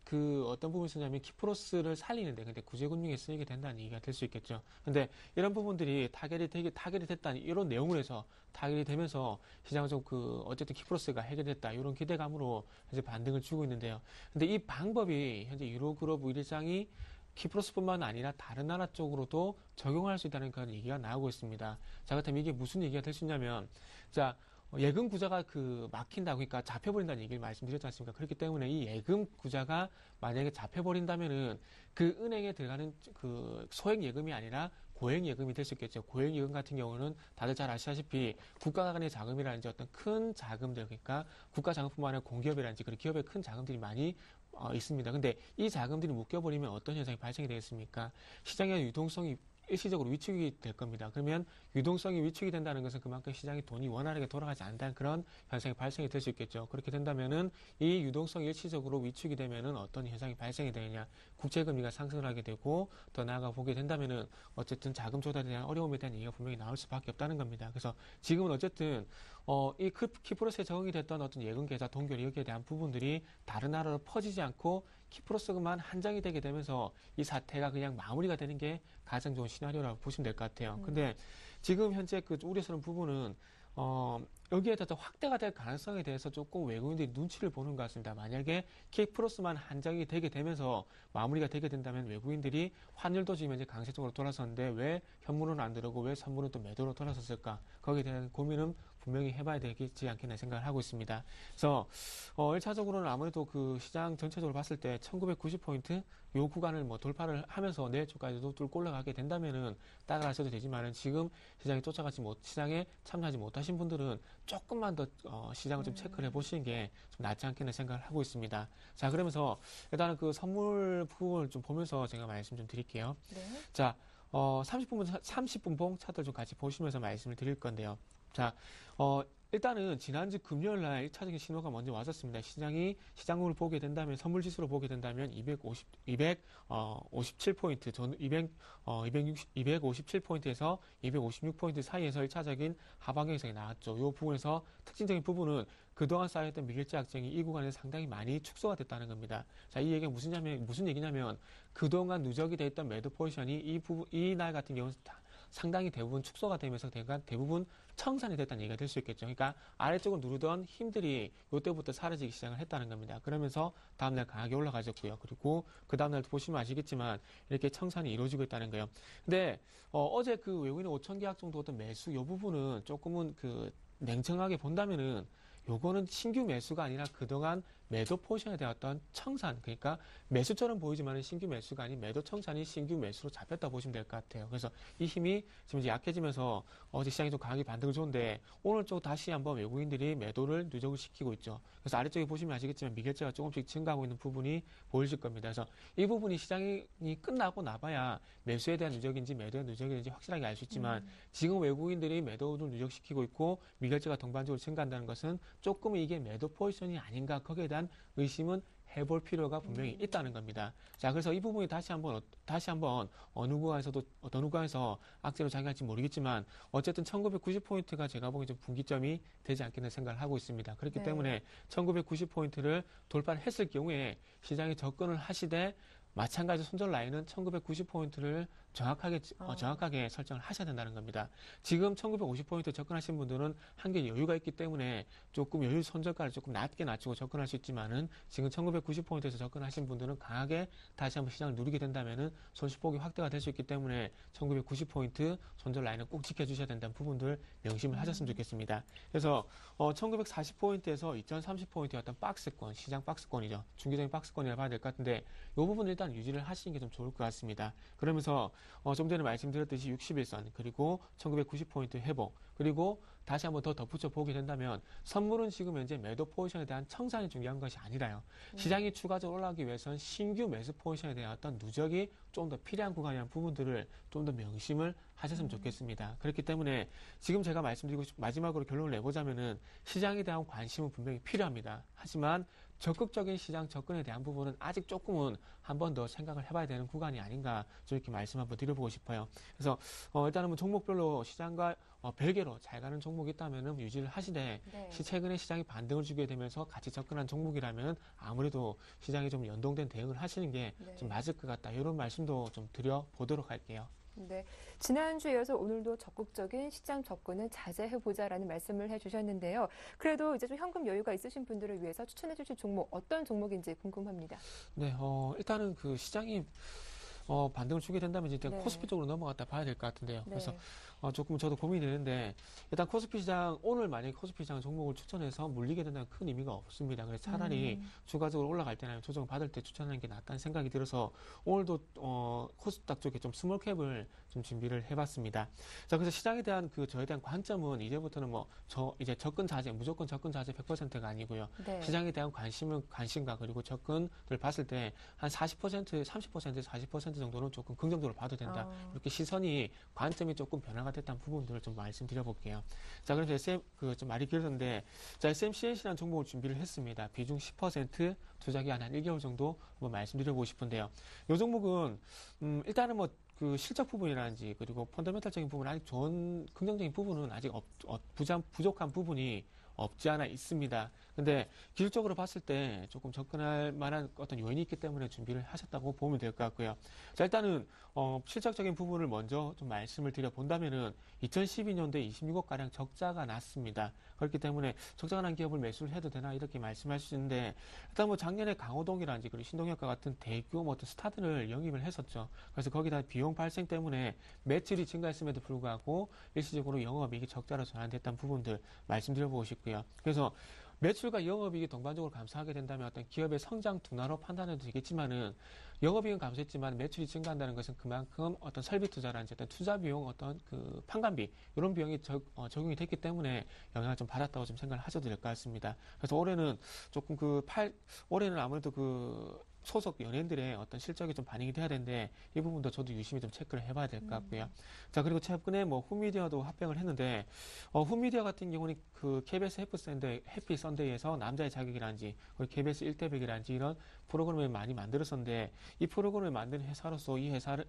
그 어떤 부분이 쓰냐면 키프로스를 살리는데 근데 구제금융에 쓰이게 된다는 얘기가 될 수 있겠죠. 근데 이런 부분들이 타결이 됐다는 이런 내용을 해서 타결이 되면서 시장은 좀 어쨌든 키프로스가 해결됐다 이런 기대감으로 현재 반등을 주고 있는데요. 근데 이 방법이 현재 유로그룹 일장이 키프로스뿐만 아니라 다른 나라 쪽으로도 적용할 수 있다는 그런 얘기가 나오고 있습니다. 자, 그렇다면 이게 무슨 얘기가 될 수 있냐면, 자, 예금 구자가 막힌다고, 그러니까 잡혀버린다는 얘기를 말씀드렸지 않습니까? 그렇기 때문에 이 예금 구자가 만약에 잡혀버린다면은 그 은행에 들어가는 그 소액 예금이 아니라 고액 예금이 될 수 있겠죠. 고액 예금 같은 경우는 다들 잘 아시다시피 국가 간의 자금이라든지 어떤 큰 자금들, 그러니까 국가 자금뿐만 아니라 공기업이라든지 그런 기업의 큰 자금들이 많이 있습니다. 근데 이 자금들이 묶여버리면 어떤 현상이 발생이 되겠습니까? 시장의 유동성이 일시적으로 위축이 될 겁니다. 그러면 유동성이 위축이 된다는 것은 그만큼 시장의 돈이 원활하게 돌아가지 않는다는 그런 현상이 발생이 될 수 있겠죠. 그렇게 된다면은 이 유동성이 일시적으로 위축이 되면은 어떤 현상이 발생이 되느냐. 국채금리가 상승을 하게 되고 더 나아가 보게 된다면은 어쨌든 자금 조달에 대한 어려움에 대한 얘기가 분명히 나올 수밖에 없다는 겁니다. 그래서 지금은 어쨌든 이 키프로스에 적용이 됐던 어떤 예금 계좌 동결 여기에 대한 부분들이 다른 나라로 퍼지지 않고 키프로스만 한정이 되게 되면서 이 사태가 그냥 마무리가 되는 게 가장 좋은 시나리오라고 보시면 될 것 같아요. 근데 지금 현재 그 우려스러운 부분은 여기에 더 확대가 될 가능성에 대해서 조금 외국인들이 눈치를 보는 것 같습니다. 만약에 키프로스만 한정이 되게 되면서 마무리가 되게 된다면 외국인들이 환율도 지금 이제 강세 쪽으로 돌아섰는데 왜 현물은 안 들어오고 왜 선물은 또 매도로 돌아섰을까? 거기에 대한 고민은 분명히 해봐야 되지 않겠나 생각을 하고 있습니다. 그래서 1차적으로는 아무래도 그 시장 전체적으로 봤을 때 1990포인트 요 구간을 뭐 돌파를 하면서 내일 초까지도 뚫고 올라가게 된다면은 따라가셔도 되지만은 지금 시장에 참여하지 못하신 분들은 조금만 더 시장을 좀 체크를 해보시는 게 좀 낫지 않겠나 생각을 하고 있습니다. 자, 그러면서 일단은 그 선물 부분을 좀 보면서 제가 말씀 좀 드릴게요. 네. 자, 30분 봉 차트를 좀 같이 보시면서 말씀을 드릴 건데요. 자, 일단은 지난주 금요일 날 1차적인 신호가 먼저 왔었습니다. 시장을 보게 된다면, 선물 지수로 보게 된다면 257포인트, 257포인트에서 256포인트 사이에서 1차적인 하방 현상이 나왔죠. 이 부분에서 특징적인 부분은 그동안 쌓였던 미결제 약정이 이 구간에서 상당히 많이 축소가 됐다는 겁니다. 자, 이 얘기가 무슨 얘기냐면 그동안 누적이 돼 있던 매도 포지션이 이 날 같은 경우는 상당히 대부분 축소가 되면서 대부분 청산이 됐다는 얘기가 될 수 있겠죠. 그러니까 아래쪽을 누르던 힘들이 이때부터 사라지기 시작을 했다는 겁니다. 그러면서 다음날 강하게 올라가졌고요. 그리고 그 다음날 보시면 아시겠지만 이렇게 청산이 이루어지고 있다는 거예요. 근데 어제 그 외국인의 5천 계약 정도 어떤 매수 이 부분은 조금은 그 냉정하게 본다면은 요거는 신규 매수가 아니라 그동안 매도 포지션에 되었던 청산, 그러니까 매수처럼 보이지만 신규 매수가 아닌 매도 청산이 신규 매수로 잡혔다 보시면 될 것 같아요. 그래서 이 힘이 지금 이제 약해지면서 어제 시장이 좀 강하게 반등을 줬는데 오늘 쪽 다시 한번 외국인들이 매도를 누적을 시키고 있죠. 그래서 아래쪽에 보시면 아시겠지만 미결제가 조금씩 증가하고 있는 부분이 보이실 겁니다. 그래서 이 부분이 시장이 끝나고 나봐야 매수에 대한 누적인지 매도의 누적인지 확실하게 알 수 있지만 지금 외국인들이 매도를 누적시키고 있고 미결제가 동반적으로 증가한다는 것은 조금 이게 매도 포지션이 아닌가 거기에 대한 의심은 해볼 필요가 분명히 있다는 겁니다. 자, 그래서 이 부분이 다시 한번 어느 구간에서 악재로 작용할지 모르겠지만 어쨌든 1990포인트가 제가 보기엔 좀 분기점이 되지 않겠나 생각을 하고 있습니다. 그렇기 때문에 1990포인트를 돌파를 했을 경우에 시장이 접근을 하시되 마찬가지로 손절 라인은 1990포인트를 정확하게 설정을 하셔야 된다는 겁니다. 지금 1950포인트 접근하신 분들은 한계 여유가 있기 때문에 조금 여유 손절가를 조금 낮게 낮추고 접근할 수 있지만은 지금 1990포인트에서 접근하신 분들은 강하게 다시 한번 시장을 누리게 된다면은 손실폭이 확대가 될 수 있기 때문에 1990포인트 손절 라인을 꼭 지켜주셔야 된다는 부분들 명심을 하셨으면 좋겠습니다. 그래서 1940포인트에서 2030포인트였던 박스권, 시장 박스권이죠. 중기적인 박스권이라 봐야 될 것 같은데 이 부분 일단 유지를 하시는 게 좀 좋을 것 같습니다. 그러면서 좀 전에 말씀드렸듯이 61선 그리고 1990포인트 회복 그리고 다시 한번 더 덧붙여 보게 된다면 선물은 지금 현재 매도 포지션에 대한 청산이 중요한 것이 아니라요. 시장이 추가적으로 올라가기 위해서는 신규 매수 포지션에 대한 어떤 누적이 좀 더 필요한 구간이라는 부분들을 좀 더 명심을 하셨으면 좋겠습니다. 그렇기 때문에 지금 제가 말씀드리고 마지막으로 결론을 내보자면은 시장에 대한 관심은 분명히 필요합니다. 하지만 적극적인 시장 접근에 대한 부분은 아직 조금은 한 번 더 생각을 해봐야 되는 구간이 아닌가 좀 이렇게 말씀 한번 드려보고 싶어요. 그래서 일단은 뭐 종목별로 시장과 별개로 잘 가는 종목이 있다면은 유지를 하시되 최근에 시장이 반등을 주게 되면서 같이 접근한 종목이라면 아무래도 시장에 좀 연동된 대응을 하시는 게 좀 맞을 것 같다. 이런 말씀도 좀 드려보도록 할게요. 네, 지난주에 이어서 오늘도 적극적인 시장 접근은 자제해보자라는 말씀을 해주셨는데요. 그래도 이제 좀 현금 여유가 있으신 분들을 위해서 추천해 주실 종목 어떤 종목인지 궁금합니다. 네, 일단은 그 시장이 반등을 주게 된다면 이제 코스피 쪽으로 넘어갔다 봐야 될 것 같은데요. 그래서 조금 저도 고민이 되는데 일단 코스피 시장 오늘 만약에 코스피 시장 종목을 추천해서 물리게 된다면 큰 의미가 없습니다. 그래서 차라리 추가적으로 올라갈 때나 조정 받을 때 추천하는 게 낫다는 생각이 들어서 오늘도 코스닥 쪽에 좀 스몰캡을 좀 준비를 해봤습니다. 자, 그래서 시장에 대한 저에 대한 관점은 이제부터는 이제 접근 자제, 무조건 접근 자제 100%가 아니고요. 시장에 대한 관심과 그리고 접근을 봤을 때 한 40%, 30%, 40% 정도는 조금 긍정적으로 봐도 된다. 이렇게 관점이 조금 변화가 됐다는 부분들을 좀 말씀드려볼게요. 자, 그래서 좀 말이 길었는데, 자, SMCNC라는 종목을 준비를 했습니다. 비중 10%, 투자기간 한 1개월 정도 한번 말씀드려보고 싶은데요. 이 종목은, 일단은 그 실적 부분이라든지 그리고 펀더멘탈적인 부분 아직 좋은 긍정적인 부분은 아직 부족한 부분이 없지 않아 있습니다. 근데 기술적으로 봤을 때 조금 접근할 만한 어떤 요인이 있기 때문에 준비를 하셨다고 보면 될 것 같고요. 자, 일단은 실적적인 부분을 먼저 좀 말씀을 드려 본다면은 2012년도에 26억 가량 적자가 났습니다. 그렇기 때문에 적자가 난 기업을 매수를 해도 되나 이렇게 말씀할 수 있는데, 일단 뭐 작년에 강호동이라든지 그리고 신동엽과 같은 대규모 어떤 스타들을 영입을 했었죠. 그래서 거기다 비용 발생 때문에 매출이 증가했음에도 불구하고 일시적으로 영업이익이 적자로 전환됐다는 부분들 말씀드려보고 싶고요. 그래서 매출과 영업이익이 동반적으로 감소하게 된다면 어떤 기업의 성장 둔화로 판단해도 되겠지만은, 영업이익은 감소했지만 매출이 증가한다는 것은 그만큼 어떤 설비 투자라든지 어떤 투자 비용, 어떤 그 판관비 이런 비용이 적용이 됐기 때문에 영향을 좀 받았다고 좀 생각을 하셔도 될 것 같습니다. 그래서 올해는 조금 올해는 아무래도 그 소속 연예인들의 어떤 실적이 좀 반영이 돼야 되는데, 이 부분도 저도 유심히 좀 체크를 해봐야 될 것 같고요. 자, 그리고 최근에 뭐 훗미디어도 합병을 했는데, 훗미디어 같은 경우는 그 KBS 해피 선데이에서 남자의 자격이라든지 그리고 KBS 1대100이라든지 이런 프로그램을 많이 만들었었는데, 이 프로그램을 만드는 회사로서 이 회사를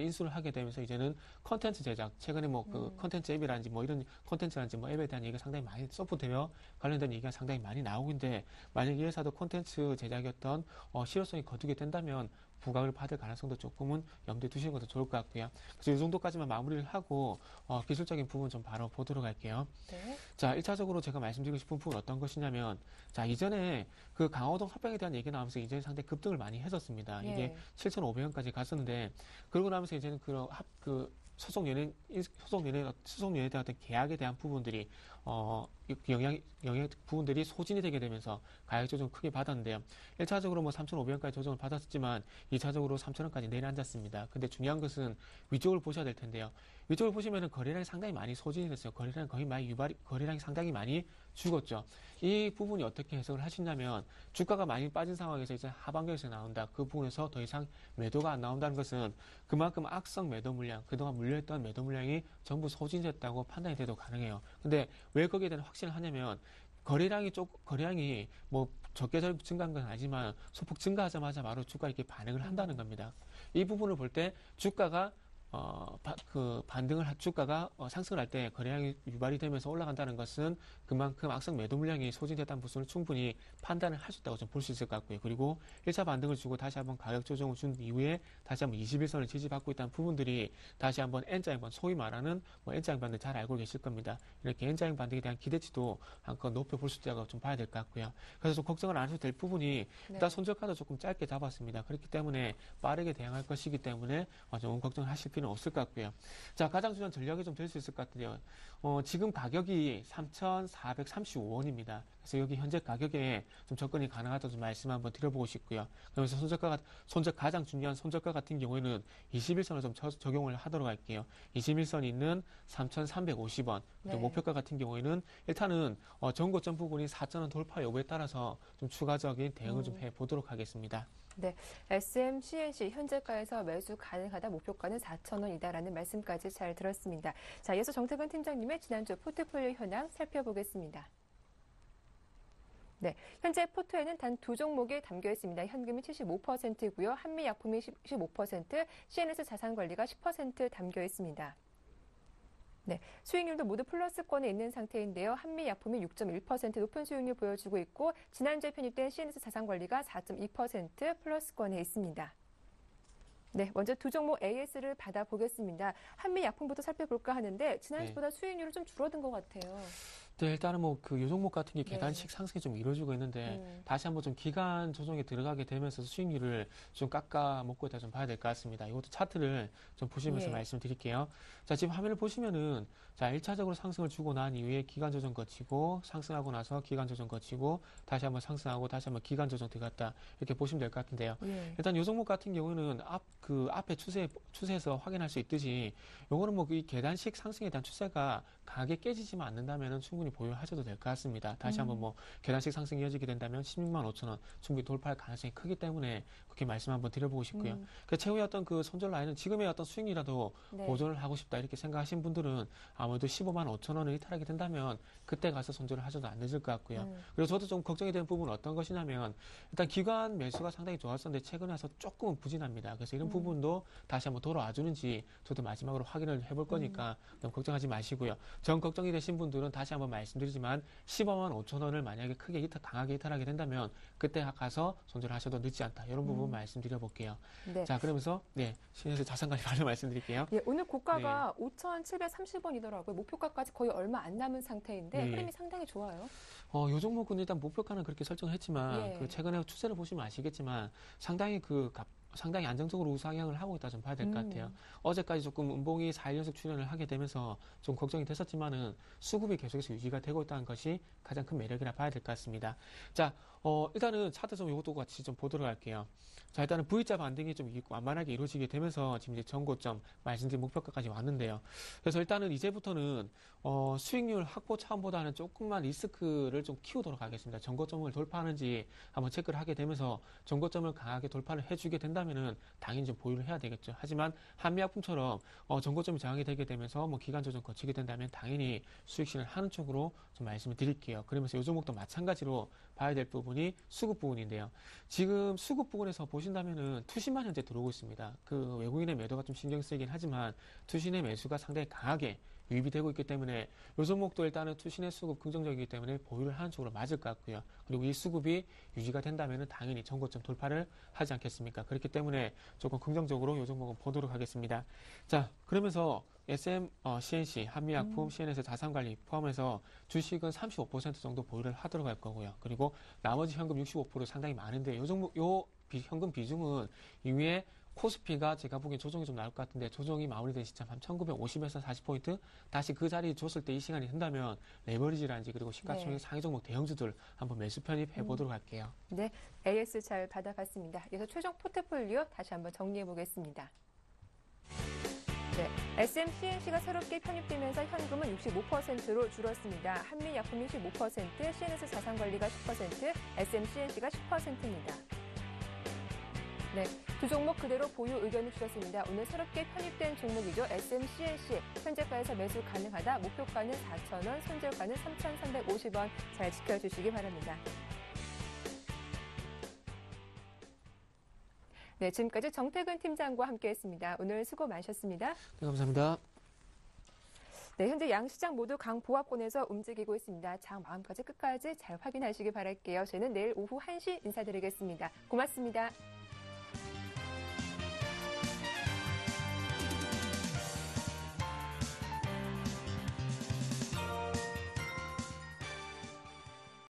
인수를 하게 되면서 이제는 컨텐츠 제작, 최근에 뭐 그 컨텐츠 앱이라든지 뭐 이런 컨텐츠라든지 뭐 앱에 대한 얘기가 상당히 많이 소프트웨어 관련된 얘기가 상당히 많이 나오고 있는데, 만약 이 회사도 컨텐츠 제작이었던 실효성이 거두게 된다면 부각을 받을 가능성도 조금은 염두에 두시는 것도 좋을 것 같고요. 그래서 이 정도까지만 마무리를 하고 기술적인 부분 좀 바로 보도록 할게요. 네. 자, 1차적으로 제가 말씀드리고 싶은 부분 어떤 것이냐면, 자, 이전에 그 강호동 합병에 대한 얘기가 나오면서 이전에 상당히 급등을 많이 했었습니다. 예. 이게 7,500원까지 갔었는데, 그러고 나면서 이제는 소속 연예인에 대한 어떤 계약에 대한 부분들이 영향 부분들이 소진이 되게 되면서 가격 조정 크게 받았는데요. 1차적으로 뭐 3,500원까지 조정을 받았지만 2차적으로 3,000원까지 내려앉았습니다. 근데 중요한 것은 위쪽을 보셔야 될 텐데요. 위쪽을 보시면은 거래량이 상당히 많이 소진이 됐어요. 거래량이 상당히 많이 죽었죠. 이 부분이 어떻게 해석을 하시냐면, 주가가 많이 빠진 상황에서 이제 하반기에서 나온다. 그 부분에서 더 이상 매도가 안 나온다는 것은 그만큼 악성 매도 물량, 그동안 물려있던 매도 물량이 전부 소진됐다고 판단이 돼도 가능해요. 근데 왜 거기에 대한 확신을 하냐면, 거래량이 뭐 적게 증가한 건 아니지만 소폭 증가하자마자 바로 주가 이렇게 반응을 한다는 겁니다. 이 부분을 볼 때 주가가 주가가 상승을 할 때 거래량이 유발이 되면서 올라간다는 것은 그만큼 악성 매도 물량이 소진됐다는 부분을 충분히 판단을 할 수 있다고 좀 볼 수 있을 것 같고요. 그리고 1차 반등을 주고 다시 한번 가격 조정을 준 이후에 다시 한번 21선을 지지받고 있다는 부분들이 다시 한번 N자형 반등, 소위 말하는 뭐 N자형 반등 잘 알고 계실 겁니다. 이렇게 N자형 반등에 대한 기대치도 한껏 높여볼 수 있다고 좀 봐야 될 것 같고요. 그래서 좀 걱정을 안 해도 될 부분이, 일단 손절가도 조금 짧게 잡았습니다. 그렇기 때문에 빠르게 대응할 것이기 때문에 조금 걱정을 하실 필요는 없을 것 같고요. 자, 가장 중요한 전략이 좀 될 수 있을 것 같은데요. 지금 가격이 3,435원입니다. 그래서 여기 현재 가격에 좀 접근이 가능하다고 좀 말씀 한번 드려보고 싶고요. 그러면서 가장 중요한 손절가 같은 경우에는 21선을 좀 적용을 하도록 할게요. 21선이 있는 3,350원. 그리고 목표가 같은 경우에는 일단은 전고점 부분이 4,000원 돌파 여부에 따라서 좀 추가적인 대응을 좀 해보도록 하겠습니다. 네, SMCNC 현재가에서 매수 가능하다, 목표가는 4,000원이다라는 말씀까지 잘 들었습니다. 자, 이어서 정태근 팀장님의 지난주 포트폴리오 현황 살펴보겠습니다. 네, 현재 포트에는 단 두 종목이 담겨 있습니다. 현금이 75%고요. 한미약품이 15%, CNS 자산관리가 10% 담겨 있습니다. 네, 수익률도 모두 플러스권에 있는 상태인데요. 한미약품이 6.1% 높은 수익률 보여주고 있고, 지난주에 편입된 CNS 자산관리가 4.2% 플러스권에 있습니다. 네, 먼저 두 종목 AS를 받아보겠습니다. 한미약품부터 살펴볼까 하는데 지난주보다 수익률이 좀 줄어든 것 같아요. 네, 일단은 뭐 요 종목 같은 게 계단식 상승이 좀 이루어지고 있는데, 다시 한번 좀 기간 조정에 들어가게 되면서 수익률을 좀 깎아 먹고 있다 좀 봐야 될 것 같습니다. 이것도 차트를 좀 보시면서 말씀드릴게요. 자, 지금 화면을 보시면은, 자, 1차적으로 상승을 주고 난 이후에 기간 조정 거치고, 상승하고 나서 기간 조정 거치고, 다시 한번 상승하고, 다시 한번 기간 조정 들어갔다. 이렇게 보시면 될 것 같은데요. 일단 요 종목 같은 경우는 앞에 추세에서 확인할 수 있듯이, 요거는 뭐 이 계단식 상승에 대한 추세가 강하게 깨지지만 않는다면 충분히 보유하셔도 될 것 같습니다. 다시 한번 뭐 계단식 상승이 이어지게 된다면 16만 5천 원 충분히 돌파할 가능성이 크기 때문에 그렇게 말씀 한번 드려보고 싶고요. 그 최후의 어떤 그 손절 라인은 지금의 어떤 수익이라도 네. 보존을 하고 싶다 이렇게 생각하신 분들은 아무래도 15만 5천 원을 이탈하게 된다면 그때 가서 손절을 하셔도 안 늦을 것 같고요. 그리고 저도 좀 걱정이 되는 부분은 어떤 것이냐면 일단 기관 매수가 상당히 좋았었는데 최근에 와서 조금은 부진합니다. 그래서 이런 부분도 다시 한번 돌아와 주는지 저도 마지막으로 확인을 해볼 거니까 너무 걱정하지 마시고요. 전 걱정이 되신 분들은 다시 한번 말씀드리지만 15만 5천 원을 만약에 크게 강하게 이탈하게 된다면 그때 가서 손절하셔도 늦지 않다. 이런 부분 말씀드려 볼게요. 네. 자, 그러면서 신에서 자산관리 바로 말씀드릴게요. 예, 오늘 고가가 5,730원이더라고요. 목표가까지 거의 얼마 안 남은 상태인데 흐름이 상당히 좋아요. 요 종목은 일단 목표가는 그렇게 설정했지만 그 최근에 추세를 보시면 아시겠지만 상당히 상당히 안정적으로 우상향을 하고 있다 좀 봐야 될 것 같아요. 어제까지 조금 음봉이 4일 연속 출현을 하게 되면서 좀 걱정이 됐었지만은 수급이 계속해서 유지가 되고 있다는 것이 가장 큰 매력이라 봐야 될 것 같습니다. 자, 일단은 차트 좀 이것도 같이 좀 보도록 할게요. 자, 일단은 V자 반등이 좀 완만하게 이루어지게 되면서 지금 이제 전고점 말씀드린 목표가까지 왔는데요. 그래서 일단은 이제부터는 수익률 확보 차원보다는 조금만 리스크를 좀 키우도록 하겠습니다. 전고점을 돌파하는지 한번 체크를 하게 되면서 전고점을 강하게 돌파를 해주게 된다면은 당연히 좀 보유를 해야 되겠죠. 하지만 한미약품처럼 전고점이 저항이 되게 되면서 뭐 기간 조정 거치게 된다면 당연히 수익 실현을 하는 쪽으로 좀 말씀을 드릴게요. 그러면서 이 종목도 마찬가지로 봐야 될 부분이 수급 부분인데요. 지금 수급 부분에서 보신다면은 투신만 현재 들어오고 있습니다. 그 외국인의 매도가 좀 신경 쓰이긴 하지만 투신의 매수가 상당히 강하게 유입이 되고 있기 때문에 이 종목도 일단은 투신의 수급 긍정적이기 때문에 보유를 하는 쪽으로 맞을 것 같고요. 그리고 이 수급이 유지가 된다면 당연히 전고점 돌파를 하지 않겠습니까? 그렇기 때문에 조금 긍정적으로 이 종목은 보도록 하겠습니다. 자, 그러면서 CNC, 한미약품, CNS 자산관리 포함해서 주식은 35% 정도 보유를 하도록 할 거고요. 그리고 나머지 현금 65% 상당히 많은데 요 종목, 현금 비중은 이후에 코스피가 제가 보기엔 조정이 좀 나올 것 같은데 조정이 마무리된 시점 한 1950에서 40포인트 다시 그 자리 줬을 때 이 시간이 된다면 레버리지라든지 그리고 시가총액 상위 종목 대형주들 한번 매수 편입해 보도록 할게요. 네, AS 잘 받아봤습니다. 이어서 최종 포트폴리오 다시 한번 정리해 보겠습니다. 네, SMCNC가 새롭게 편입되면서 현금은 65%로 줄었습니다. 한미약품이 15%, CNS 자산관리가 10%, SMCNC가 10%입니다. 네, 두 종목 그대로 보유 의견을 주셨습니다. 오늘 새롭게 편입된 종목이죠. SMCNC. 현재가에서 매수 가능하다. 목표가는 4,000원, 손절가는 3,350원. 잘 지켜주시기 바랍니다. 네, 지금까지 정태근 팀장과 함께했습니다. 오늘 수고 많으셨습니다. 네, 감사합니다. 네, 현재 양시장 모두 강보합권에서 움직이고 있습니다. 장 마음까지 끝까지 잘 확인하시기 바랄게요. 저는 내일 오후 1시 인사드리겠습니다. 고맙습니다.